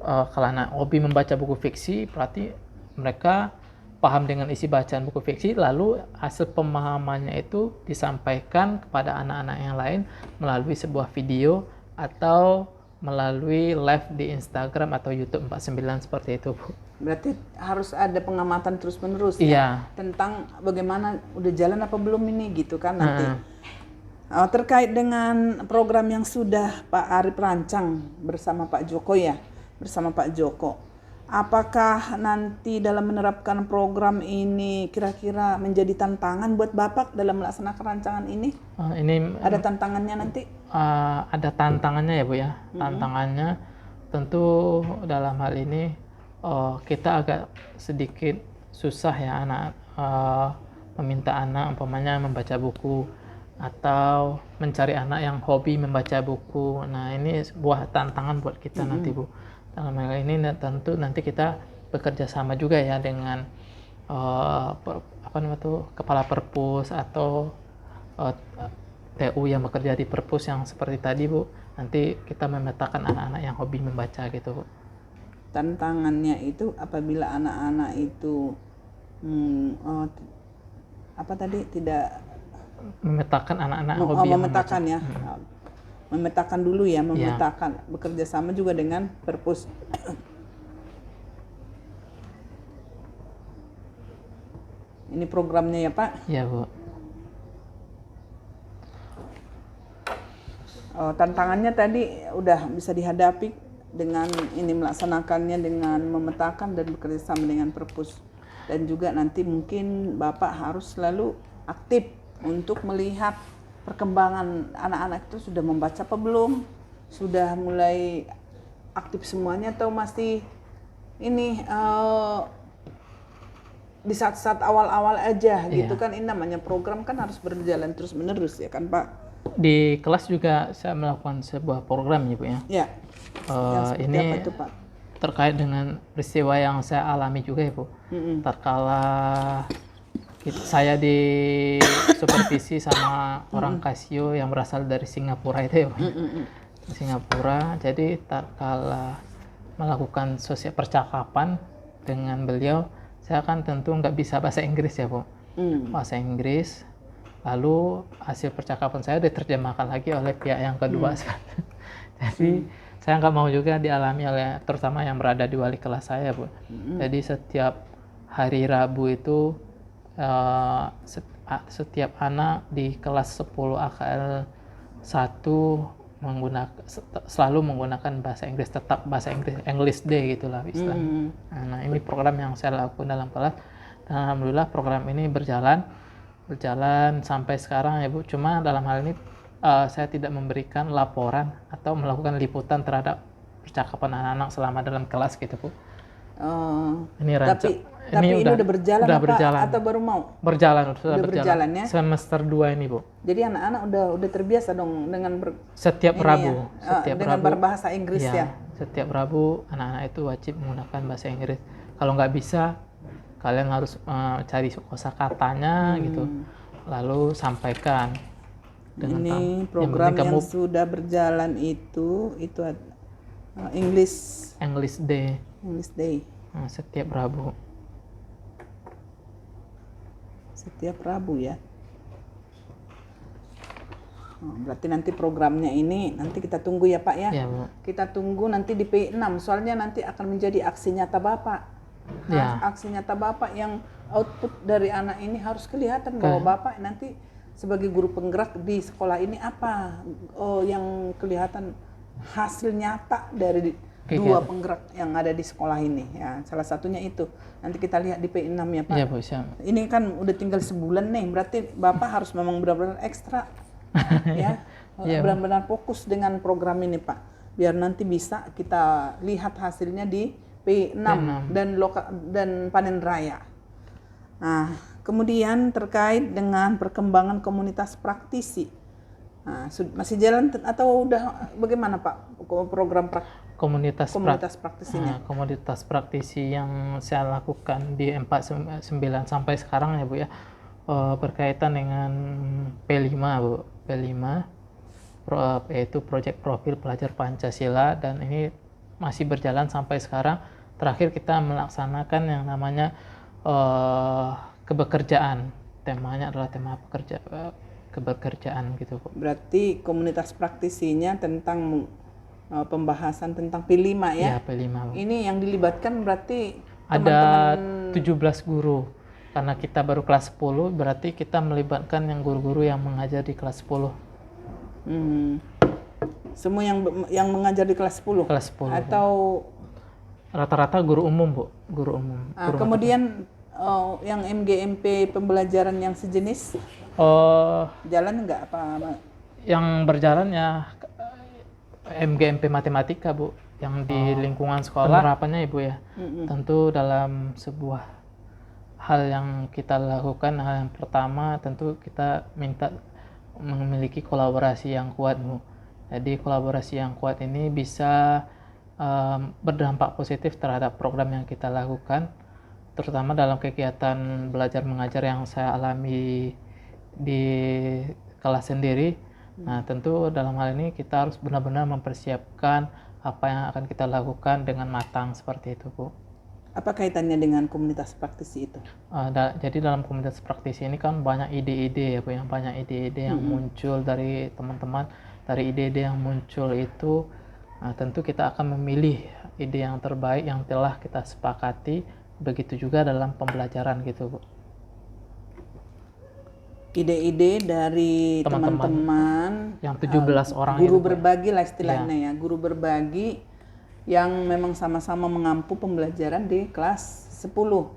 kalau anak hobi membaca buku fiksi, berarti mereka paham dengan isi bacaan buku fiksi, lalu hasil pemahamannya itu disampaikan kepada anak-anak yang lain melalui sebuah video atau melalui live di Instagram atau YouTube 49 seperti itu Bu. Berarti harus ada pengamatan terus-menerus ya tentang bagaimana udah jalan apa belum ini gitu kan nanti. Terkait dengan program yang sudah Pak Arif rancang bersama Pak Joko ya, bersama Pak Joko. Apakah nanti dalam menerapkan program ini kira-kira menjadi tantangan buat Bapak dalam melaksanakan rancangan ini? Ini ada tantangannya nanti? Ada tantangannya ya Bu ya. Tantangannya tentu dalam hal ini kita agak sedikit susah ya anak meminta anak umpamanya membaca buku atau mencari anak yang hobi membaca buku. Nah ini sebuah tantangan buat kita nanti Bu. Dalam hal ini tentu nanti kita bekerja sama juga ya dengan apa namanya tuh, kepala perpus atau eh, TU yang bekerja di perpus yang seperti tadi Bu. Nanti kita memetakan anak-anak yang hobi membaca gitu Bu. Tantangannya itu apabila anak-anak itu apa tadi tidak Memetakan anak-anak hobi yang membaca. memetakan ya. Memetakan dulu ya, memetakan bekerja sama juga dengan perpus. Ini programnya ya Pak. Iya Bu. Tantangannya tadi udah bisa dihadapi dengan ini, melaksanakannya dengan memetakan dan bekerja sama dengan perpus. Dan juga nanti mungkin Bapak harus selalu aktif untuk melihat perkembangan anak-anak itu sudah membaca apa belum, sudah mulai aktif semuanya atau masih ini di saat-saat awal-awal aja gitu kan. Ini namanya program kan harus berjalan terus-menerus ya kan Pak. Di kelas juga saya melakukan sebuah program ya Bu ya. Ya. Ini apa itu, Pak? terkait dengan peristiwa yang saya alami juga ya Bu. Terkala saya di supervisi sama orang Casio yang berasal dari Singapura itu ya Bu. Singapura, jadi terkala melakukan sosial percakapan dengan beliau, saya kan tentu nggak bisa bahasa Inggris ya Bu. Bahasa Inggris, lalu hasil percakapan saya diterjemahkan lagi oleh pihak yang kedua. Jadi saya nggak mau juga dialami oleh terutama yang berada di wali kelas saya Bu. Jadi setiap hari Rabu itu setiap anak di kelas 10 AKL 1 selalu menggunakan bahasa Inggris, tetap bahasa Inggris, English Day gitulah istilahnya. Nah, ini program yang saya lakukan dalam kelas dan alhamdulillah program ini berjalan sampai sekarang ya Bu. Cuma dalam hal ini saya tidak memberikan laporan atau melakukan liputan terhadap percakapan anak-anak selama dalam kelas gitu Bu. Ini Tapi ini udah berjalan udah apa berjalan. atau baru mau? Sudah berjalan ya. Semester 2 ini Bu. Jadi anak-anak udah terbiasa dong dengan setiap Rabu, dengan berbahasa Inggris ya. Setiap Rabu anak-anak itu wajib menggunakan bahasa Inggris. Kalau nggak bisa, kalian harus cari kosakatanya gitu, lalu sampaikan. Ini program yang sudah berjalan itu English Day. Nah, setiap Rabu. Setiap Rabu ya. Berarti nanti programnya ini nanti kita tunggu ya Pak ya. Ya, Bu. Kita tunggu nanti di P6, soalnya nanti akan menjadi aksi nyata Bapak. Ya. Aksi nyata Bapak yang output dari anak ini harus kelihatan bahwa Bapak nanti sebagai guru penggerak di sekolah ini apa yang kelihatan hasil nyata dari dua penggerak yang ada di sekolah ini ya. Salah satunya itu nanti kita lihat di P6 ya Pak. Iya Bu, siap. Ini kan udah tinggal sebulan nih, berarti Bapak harus memang benar-benar ekstra ya, benar-benar fokus dengan program ini Pak, biar nanti bisa kita lihat hasilnya di P6 dan panen raya. Nah, kemudian terkait dengan perkembangan komunitas praktisi, nah, masih jalan atau udah bagaimana Pak program komunitas praktisinya? Komunitas praktisi yang saya lakukan di 49 sampai sekarang ya Bu ya, berkaitan dengan P5 Bu. P5 yaitu proyek profil pelajar Pancasila, dan ini masih berjalan sampai sekarang. Terakhir kita melaksanakan yang namanya kebekerjaan. Temanya adalah tema kebekerjaan gitu Bu. Berarti komunitas praktisinya tentang pembahasan tentang P5 ya? Iya, P5 Bu. Ini yang dilibatkan berarti ada 17 guru. Karena kita baru kelas 10, berarti kita melibatkan yang guru-guru yang mengajar di kelas 10. Semua yang mengajar di kelas 10? Kelas 10. Atau rata-rata guru umum Bu, guru umum. Kemudian yang MGMP pembelajaran yang sejenis jalan nggak apa? Yang berjalan ya MGMP matematika Bu, yang di lingkungan sekolah. Penerapannya Ibu ya, tentu dalam sebuah hal yang kita lakukan, hal yang pertama tentu kita minta memiliki kolaborasi yang kuat Bu. Jadi kolaborasi yang kuat ini bisa berdampak positif terhadap program yang kita lakukan. terutama dalam kegiatan belajar mengajar yang saya alami di kelas sendiri. Nah, tentu dalam hal ini kita harus benar-benar mempersiapkan apa yang akan kita lakukan dengan matang seperti itu, Bu. Apa kaitannya dengan komunitas praktisi itu? Jadi dalam komunitas praktisi ini kan banyak ide-ide ya Bu, yang banyak ide-ide yang muncul dari teman-teman. Dari ide-ide yang muncul itu tentu kita akan memilih ide yang terbaik yang telah kita sepakati, begitu juga dalam pembelajaran gitu Bu. Ide-ide dari teman-teman yang 17 orang guru itu, berbagi lah istilahnya ya, guru berbagi yang memang sama-sama mengampu pembelajaran di kelas 10.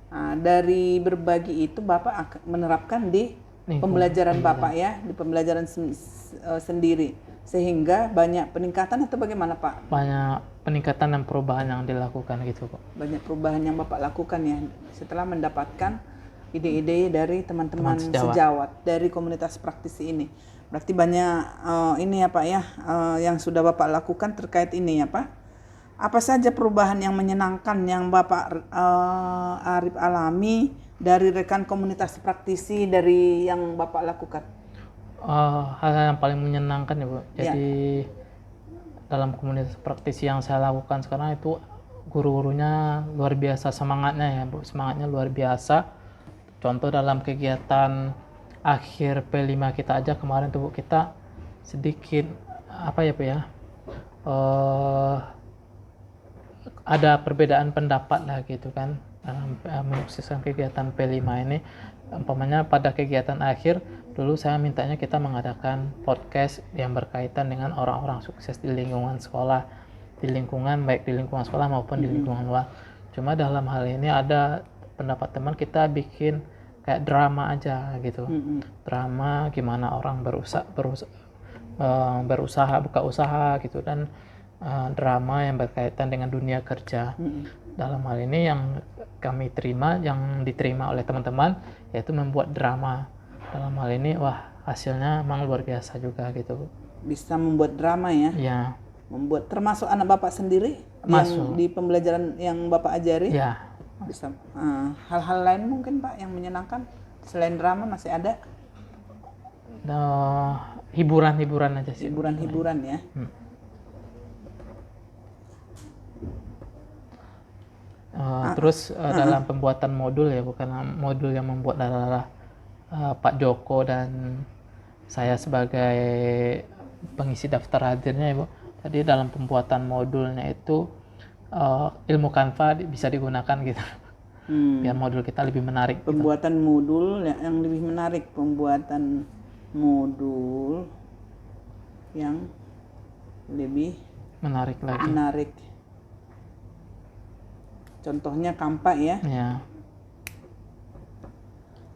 Nah, dari berbagi itu Bapak menerapkan di pembelajaran Bapak ya, di pembelajaran sendiri. Sehingga banyak peningkatan atau bagaimana Pak? Banyak peningkatan dan perubahan yang dilakukan gitu Pak. Banyak perubahan yang Bapak lakukan ya setelah mendapatkan ide-ide dari teman-teman sejawat dari komunitas praktisi ini. Berarti banyak ini ya Pak ya, yang sudah Bapak lakukan terkait ini ya Pak. Apa saja perubahan yang menyenangkan yang Bapak Arif alami dari rekan komunitas praktisi dari yang Bapak lakukan? Hal yang paling menyenangkan ya Bu. Jadi dalam komunitas praktisi yang saya lakukan sekarang itu guru-gurunya luar biasa semangatnya ya Bu. Semangatnya luar biasa. Contoh dalam kegiatan akhir P5 kita aja kemarin tuh Bu, kita sedikit apa ya Bu ya, ada perbedaan pendapat lah gitu kan dalam menyukseskan kegiatan P5 ini. Umpamanya pada kegiatan akhir dulu saya mintanya kita mengadakan podcast yang berkaitan dengan orang-orang sukses di lingkungan sekolah, di lingkungan baik di lingkungan sekolah maupun di lingkungan luar. Cuma dalam hal ini ada pendapat teman kita bikin kayak drama aja gitu. Drama gimana orang berusaha buka usaha gitu, dan drama yang berkaitan dengan dunia kerja. Dalam hal ini yang kami terima, yang diterima oleh teman-teman, yaitu membuat drama. Dalam hal ini wah hasilnya memang luar biasa juga gitu. Bisa membuat drama ya? Ya. Membuat, termasuk anak Bapak sendiri yang di pembelajaran yang Bapak ajari? Ya. Bisa. Hal-hal lain mungkin Pak yang menyenangkan selain drama masih ada? Hiburan-hiburan aja sih. Hiburan-hiburan ya. Terus dalam pembuatan modul ya, bukan modul yang membuat adalah Pak Joko dan saya sebagai pengisi daftar hadirnya ya Bu. Jadi dalam pembuatan modulnya itu ilmu Canva bisa digunakan gitu. Biar modul kita lebih menarik. Pembuatan modul yang lebih menarik, pembuatan modul yang lebih menarik lagi. Menarik. Contohnya Canva ya. Ya.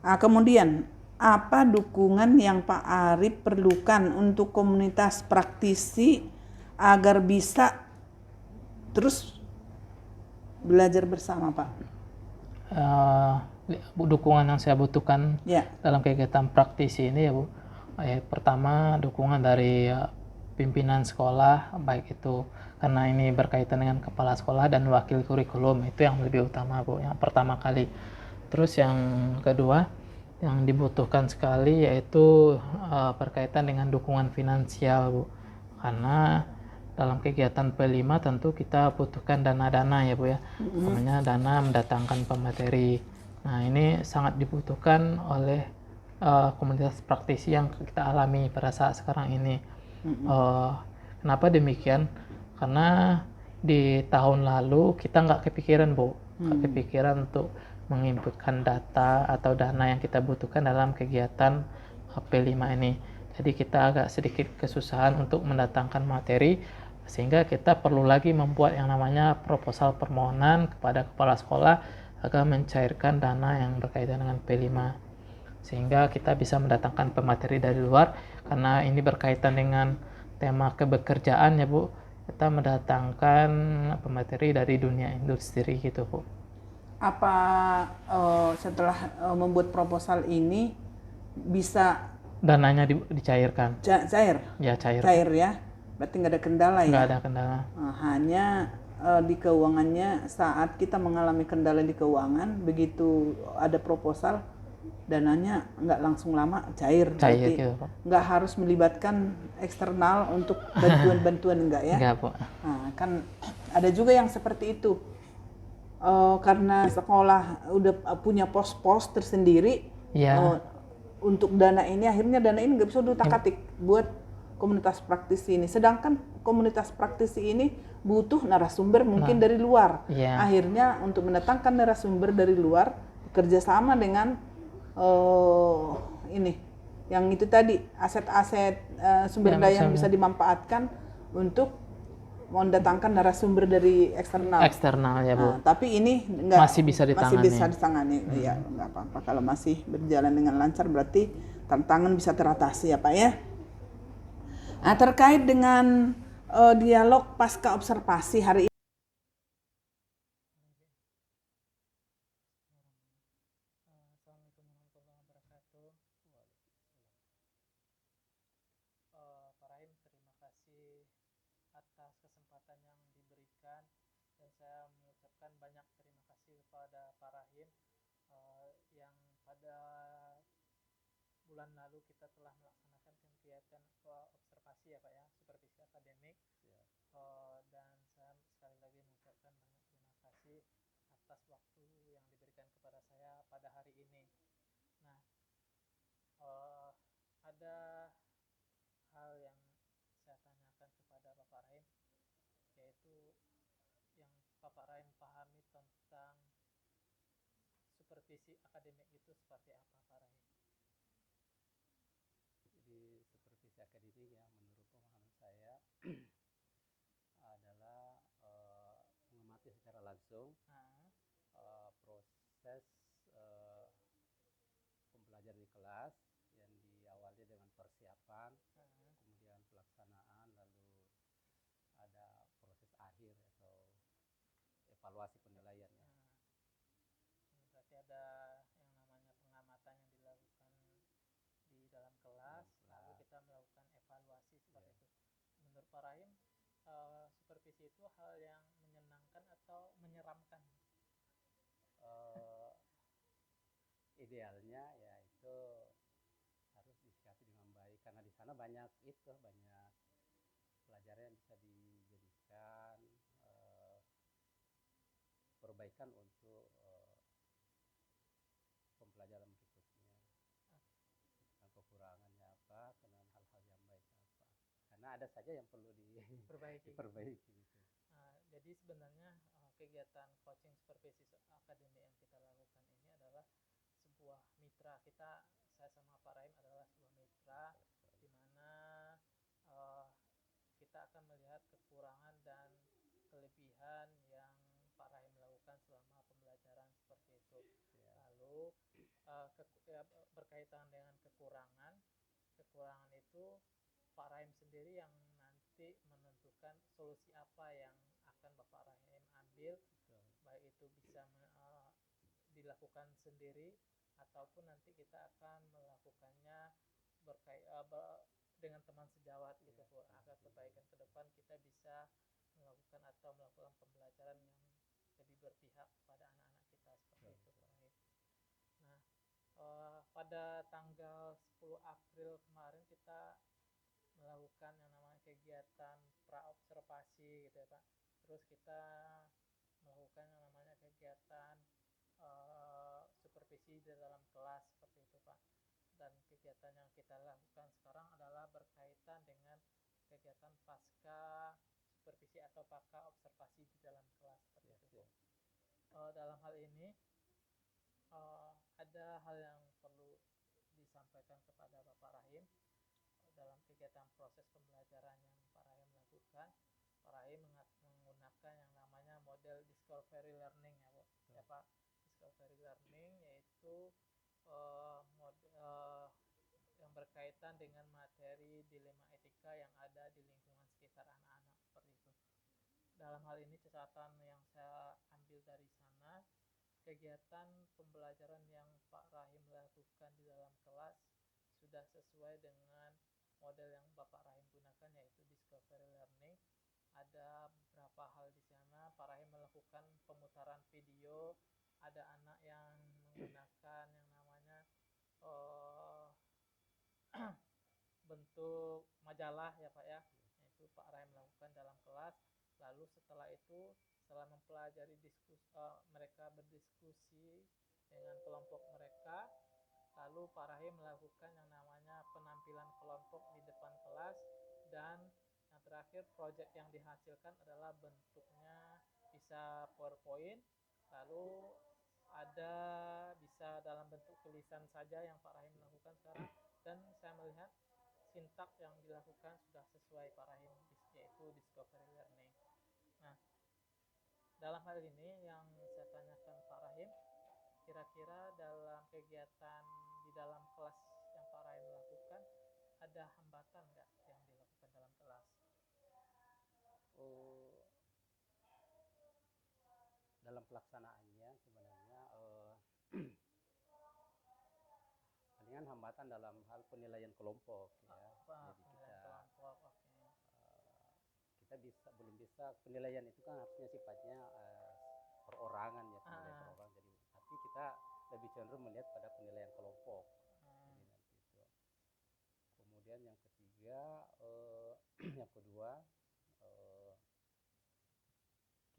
Kemudian apa dukungan yang Pak Arif perlukan untuk komunitas praktisi agar bisa terus belajar bersama Pak? Dukungan yang saya butuhkan dalam kegiatan praktisi ini ya Bu. Pertama dukungan dari pimpinan sekolah, baik itu karena ini berkaitan dengan kepala sekolah dan wakil kurikulum, itu yang lebih utama Bu, yang pertama kali. Terus yang kedua yang dibutuhkan sekali yaitu berkaitan dengan dukungan finansial Bu, karena dalam kegiatan P5 tentu kita butuhkan dana-dana ya Bu ya, namanya dana mendatangkan pemateri. Nah ini sangat dibutuhkan oleh komunitas praktisi yang kita alami pada saat sekarang ini. Kenapa demikian? Karena di tahun lalu kita nggak kepikiran Bu, nggak kepikiran untuk menginputkan data atau dana yang kita butuhkan dalam kegiatan P5 ini. Jadi kita agak sedikit kesusahan untuk mendatangkan materi, sehingga kita perlu lagi membuat yang namanya proposal permohonan kepada kepala sekolah agar mencairkan dana yang berkaitan dengan P5, sehingga kita bisa mendatangkan pemateri dari luar. Karena ini berkaitan dengan tema kebekerjaan ya Bu, kita mendatangkan pemateri dari dunia industri gitu Bu. Apa setelah membuat proposal ini bisa dananya dicairkan? Cair? Ya cair. Cair ya, berarti nggak ada kendala ya? Nggak ada kendala. Hanya di keuangannya saat kita mengalami kendala di keuangan, begitu ada proposal dananya nggak langsung lama cair, berarti gitu, Pak. nggak harus melibatkan eksternal untuk bantuan-bantuan enggak ya? Enggak, Pak. Nah, kan ada juga yang seperti itu. Karena sekolah udah punya pos-pos tersendiri untuk dana ini, akhirnya dana ini nggak bisa diutak-atik buat komunitas praktisi ini. Sedangkan komunitas praktisi ini butuh narasumber mungkin dari luar. Akhirnya untuk mendatangkan narasumber dari luar, kerjasama dengan ini, yang itu tadi, aset-aset sumber daya yang bisa dimanfaatkan untuk mendatangkan narasumber dari eksternal ya, Bu. Tapi ini masih bisa ditangani. Ya, nggak apa-apa kalau masih berjalan dengan lancar, berarti tantangan bisa teratasi ya, Pak ya. Nah, terkait dengan dialog pasca observasi hari ini, Pak Rahim, terima kasih atas kesempatan yang diberikan, dan saya mengucapkan banyak terima kasih kepada Pak Rahim yang pada bulan lalu kita telah melaksanakan kegiatan observasi ya, Pak ya, supervisi akademik. Dan saya sekali lagi mengucapkan banyak terima kasih atas waktu yang diberikan kepada saya pada hari ini. Nah, ada hal yang saya tanyakan kepada Bapak Rahim, yaitu yang Bapak Rahim pahami tentang supervisi akademik itu seperti apa, Pak Rahim? Jadi supervisi akademik ya, menurut pemahaman saya adalah mengamati secara langsung proses pembelajaran di kelas yang diawali dengan persiapan, kemudian pelaksanaan, lalu ada proses akhir atau evaluasi penilaian ya. Berarti ada yang namanya pengamatan yang dilakukan di dalam kelas, lalu kita melakukan evaluasi seperti itu. Menurut Pak Rahim, supervisi itu hal yang menyenangkan atau menyeramkan? Idealnya ya itu harus disikapi dengan baik, karena di sana banyak pelajaran yang bisa dijadikan perbaikan untuk pembelajaran berikutnya. Tentang kekurangannya apa, dengan hal-hal yang baik apa, karena ada saja yang perlu diperbaiki gitu. Jadi sebenarnya kegiatan coaching supervisi akademik yang kita lakukan ini adalah sebuah mitra kita. Saya sama Pak Rahim adalah sebuah mitra di mana kita akan melihat kekurangan dan kelebihan yang Pak Rahim lakukan selama pembelajaran seperti itu. Lalu berkaitan dengan kekurangan itu Pak Rahim sendiri yang nanti menentukan solusi apa yang akan Bapak Rahim ambil, baik itu bisa dilakukan sendiri ataupun nanti kita akan melakukannya dengan teman sejawat gitu, agar kebaikan ke depan kita bisa melakukan pembelajaran yang lebih berpihak pada anak-anak kita seperti itu, Pak Rahim. Nah, pada tanggal 10 April kemarin kita melakukan yang namanya kegiatan pra-observasi gitu ya, Pak. Terus kita melakukan yang namanya kegiatan supervisi di dalam kelas seperti itu, Pak. Dan kegiatan yang kita lakukan sekarang adalah berkaitan dengan kegiatan pasca supervisi atau pasca observasi di dalam kelas seperti itu. Dalam hal ini ada hal yang perlu disampaikan kepada Bapak Rahim. Dalam kegiatan proses pembelajaran yang Pak Rahim lakukan, Pak Rahim menggunakan yang namanya model discovery learning ya Pak. Discovery learning yaitu yang berkaitan dengan materi dilema etika yang ada di lingkungan sekitar anak-anak seperti itu. Dalam hal ini catatan yang saya ambil dari sana, kegiatan pembelajaran yang Pak Rahim lakukan di dalam kelas sudah sesuai dengan model yang Bapak Rahim gunakan, yaitu discovery learning. Ada beberapa hal di sana melakukan pemutaran video, ada anak yang menggunakan yang namanya eh, bentuk majalah ya Pak ya, itu Pak Rahim lakukan dalam kelas. Lalu setelah itu, setelah mempelajari mereka berdiskusi dengan kelompok mereka, lalu Pak Rahim melakukan yang namanya penampilan kelompok di depan kelas, dan yang terakhir proyek yang dihasilkan adalah bentuknya bisa PowerPoint, lalu ada bisa dalam bentuk tulisan saja yang Pak Rahim lakukan sekarang, dan saya melihat sintak yang dilakukan sudah sesuai Pak Rahim, yaitu discovery learning. Nah, dalam hal ini yang saya tanyakan Pak Rahim, kira-kira dalam kegiatan di dalam kelas yang Pak Rahim lakukan, ada hambatan nggak yang dilakukan dalam kelas? Oh, dalam pelaksanaannya sebenarnya palingan hambatan dalam hal penilaian kelompok ya. Apa Jadi penilaian kelompok? Oke. kita belum bisa, penilaian itu kan harusnya sifatnya perorangan ya, penilaian perorang. Jadi tapi kita lebih cenderung melihat pada penilaian kelompok. Jadi nanti itu. Kemudian yang ketiga, yang kedua,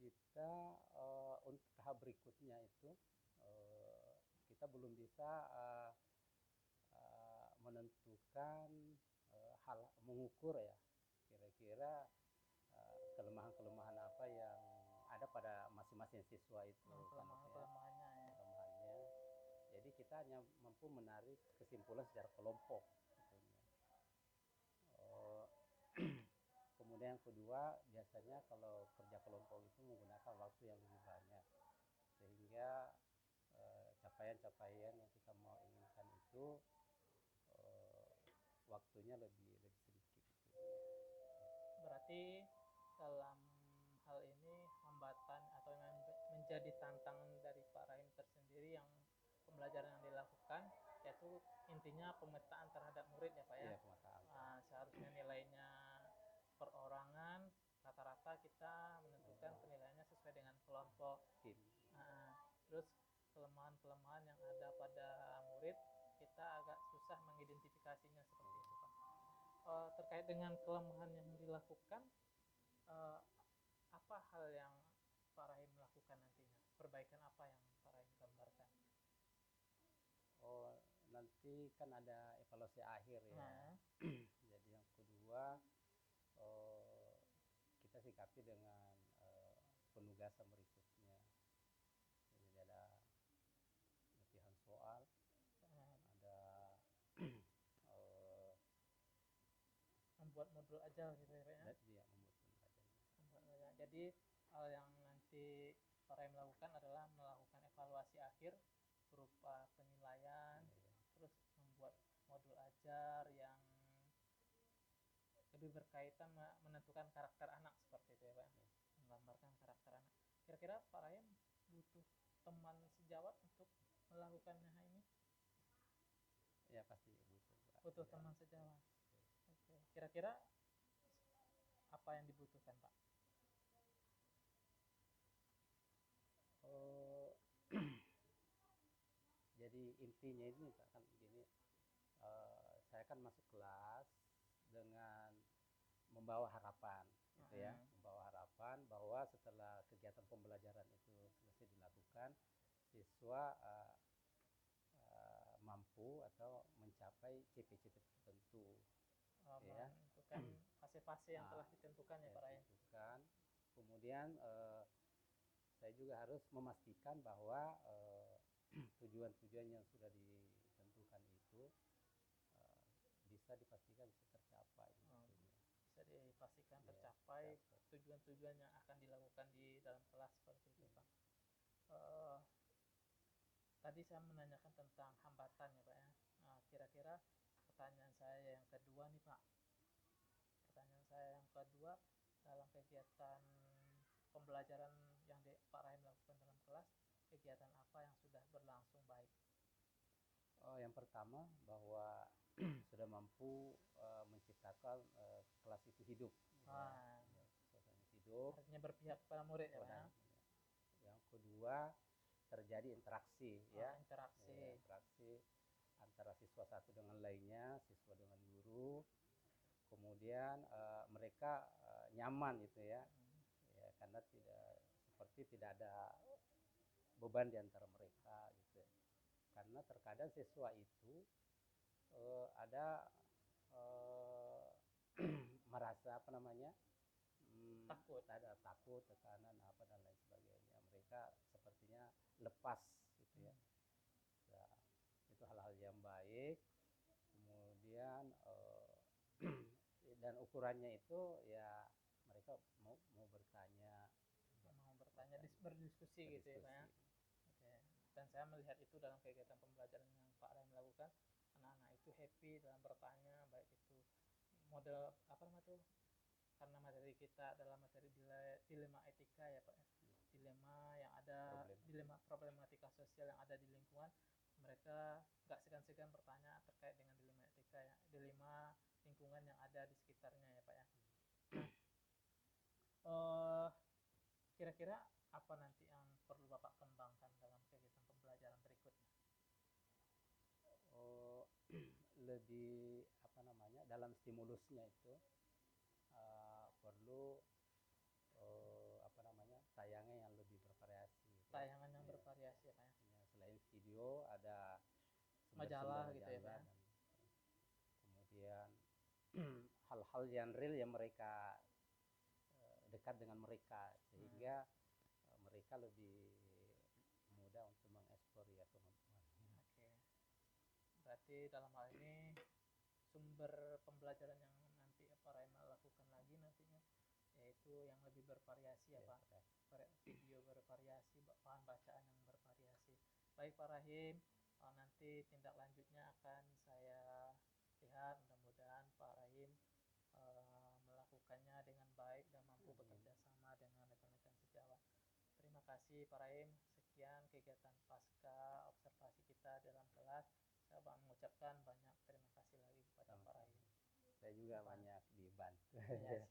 kita untuk tahap berikutnya itu kita belum bisa menentukan mengukur ya, kira-kira kelemahan-kelemahan apa yang ada pada masing-masing siswa itu. Kelemahannya ya. Kelemahannya. Jadi kita hanya mampu menarik kesimpulan secara kelompok. Kemudian yang kedua, biasanya kalau kerja kelompok itu menggunakan waktu yang lebih banyak, sehingga capaian-capaian yang kita mau inginkan itu waktunya lebih sedikit. Berarti dalam hal ini hambatan atau yang menjadi tantangan dari Pak Rahim tersendiri yang pembelajaran yang dilakukan, yaitu intinya pemetaan terhadap murid ya Pak ya. Iya, pemetaan. Seharusnya nilainya perorangan, rata-rata kita menentukan penilaiannya sesuai dengan kelompok. Terus kelemahan-kelemahan yang ada pada murid, kita agak susah mengidentifikasinya seperti itu Pak. Terkait dengan kelemahan yang dilakukan, apa hal yang Pak Rahim lakukan nantinya? Perbaikan apa yang Pak Rahim gambarkan? Oh, nanti kan ada evaluasi akhir ya. Jadi yang kedua, kita sikapi dengan penugasan berikutnya. Jadi ada latihan soal, ada membuat modul aja gitu ya Pak ya? Dia membuat modul aja. Jadi hal yang nanti Pak Rahim lakukan adalah melakukan evaluasi akhir berupa penilaian, terus membuat modul ajar yang lebih berkaitan menentukan karakter anak seperti itu ya Pak, menggambarkan karakter anak. Kira-kira Pak Rahim butuh teman sejawat untuk melakukannya ini? Ya pasti butuh. Butuh teman sejawat. Oke. Kira-kira apa yang dibutuhkan Pak? Jadi intinya ini Pak, kan gini, saya kan masuk kelas dengan membawa harapan gitu ya, membawa harapan bahwa setelah kegiatan pembelajaran itu selesai dilakukan, siswa mampu atau mencapai CP-CP tertentu, ya. Menentukan fase-fase yang telah ditentukan ya Pak Rahim. Kemudian saya juga harus memastikan bahwa tujuan-tujuan yang sudah ditentukan itu bisa dipastikan bisa tercapai. Bisa dipastikan tercapai tujuan-tujuan yang akan dilakukan di dalam kelas seperti itu Pak. Tadi saya menanyakan tentang hambatan ya Pak ya. Kira-kira pertanyaan saya yang kedua nih Pak. Pertanyaan saya yang kedua, dalam kegiatan pembelajaran yang Pak Rahim lakukan dalam kelas, kegiatan apa yang sudah berlangsung baik? Yang pertama bahwa sudah mampu menciptakan kelas itu hidup. Suasana hidup. Artinya berpihak kepada murid ya Pak ya. kedua terjadi interaksi ya. Interaksi. Interaksi antara siswa satu dengan lainnya, siswa dengan guru. Kemudian mereka nyaman gitu ya. Ya, karena tidak ada beban di antara mereka gitu. Karena terkadang siswa itu ada merasa apa namanya, ada takut, tekanan apa dan lain sebagainya. Mereka sepertinya lepas gitu ya. Nah, itu hal-hal yang baik. Kemudian dan ukurannya itu ya mereka mau bertanya, berdiskusi gitu ya Pak ya. Oke. Dan saya melihat itu dalam kegiatan pembelajaran yang Pak Rahim lakukan, anak-anak itu happy dalam bertanya, baik itu model apa namanya tuh, karena materi kita adalah materi dilema etika ya Pak ya. Dilema yang ada, dilema problematika sosial yang ada di lingkungan, mereka nggak segan-segan bertanya terkait dengan dilema etika ya, dilema lingkungan yang ada di sekitarnya ya Pak ya. Kira-kira apa nanti yang perlu Bapak kembangkan dalam kegiatan pembelajaran berikutnya? Lebih apa namanya, dalam stimulusnya itu perlu apa namanya, tayangan yang lebih bervariasi. Tayangan yang bervariasi ya Pak ya. Selain video ada Majalah gitu ya Pak ya. Dan kemudian hal-hal yang real yang mereka dekat dengan mereka, sehingga mereka lebih mudah untuk mengeksplor ya teman-teman. Oke. Berarti dalam hal ini sumber pembelajaran yang nanti Pak Rahim lakukan lagi nantinya yaitu yang lebih bervariasi ya Pak. Video bervariasi, bahan bacaan yang bervariasi. Baik Pak Rahim, nanti tindak lanjutnya akan saya lihat, mudah-mudahan Pak Rahim melakukannya dengan baik dan mampu bekerja sama dengan rekan-rekan sejawat. Terima kasih Pak Rahim. Sekian kegiatan pasca observasi kita dalam kelas. Saya mengucapkan banyak terima kasih lagi kepada Pak Rahim. Saya juga banyak dibantu. Ya,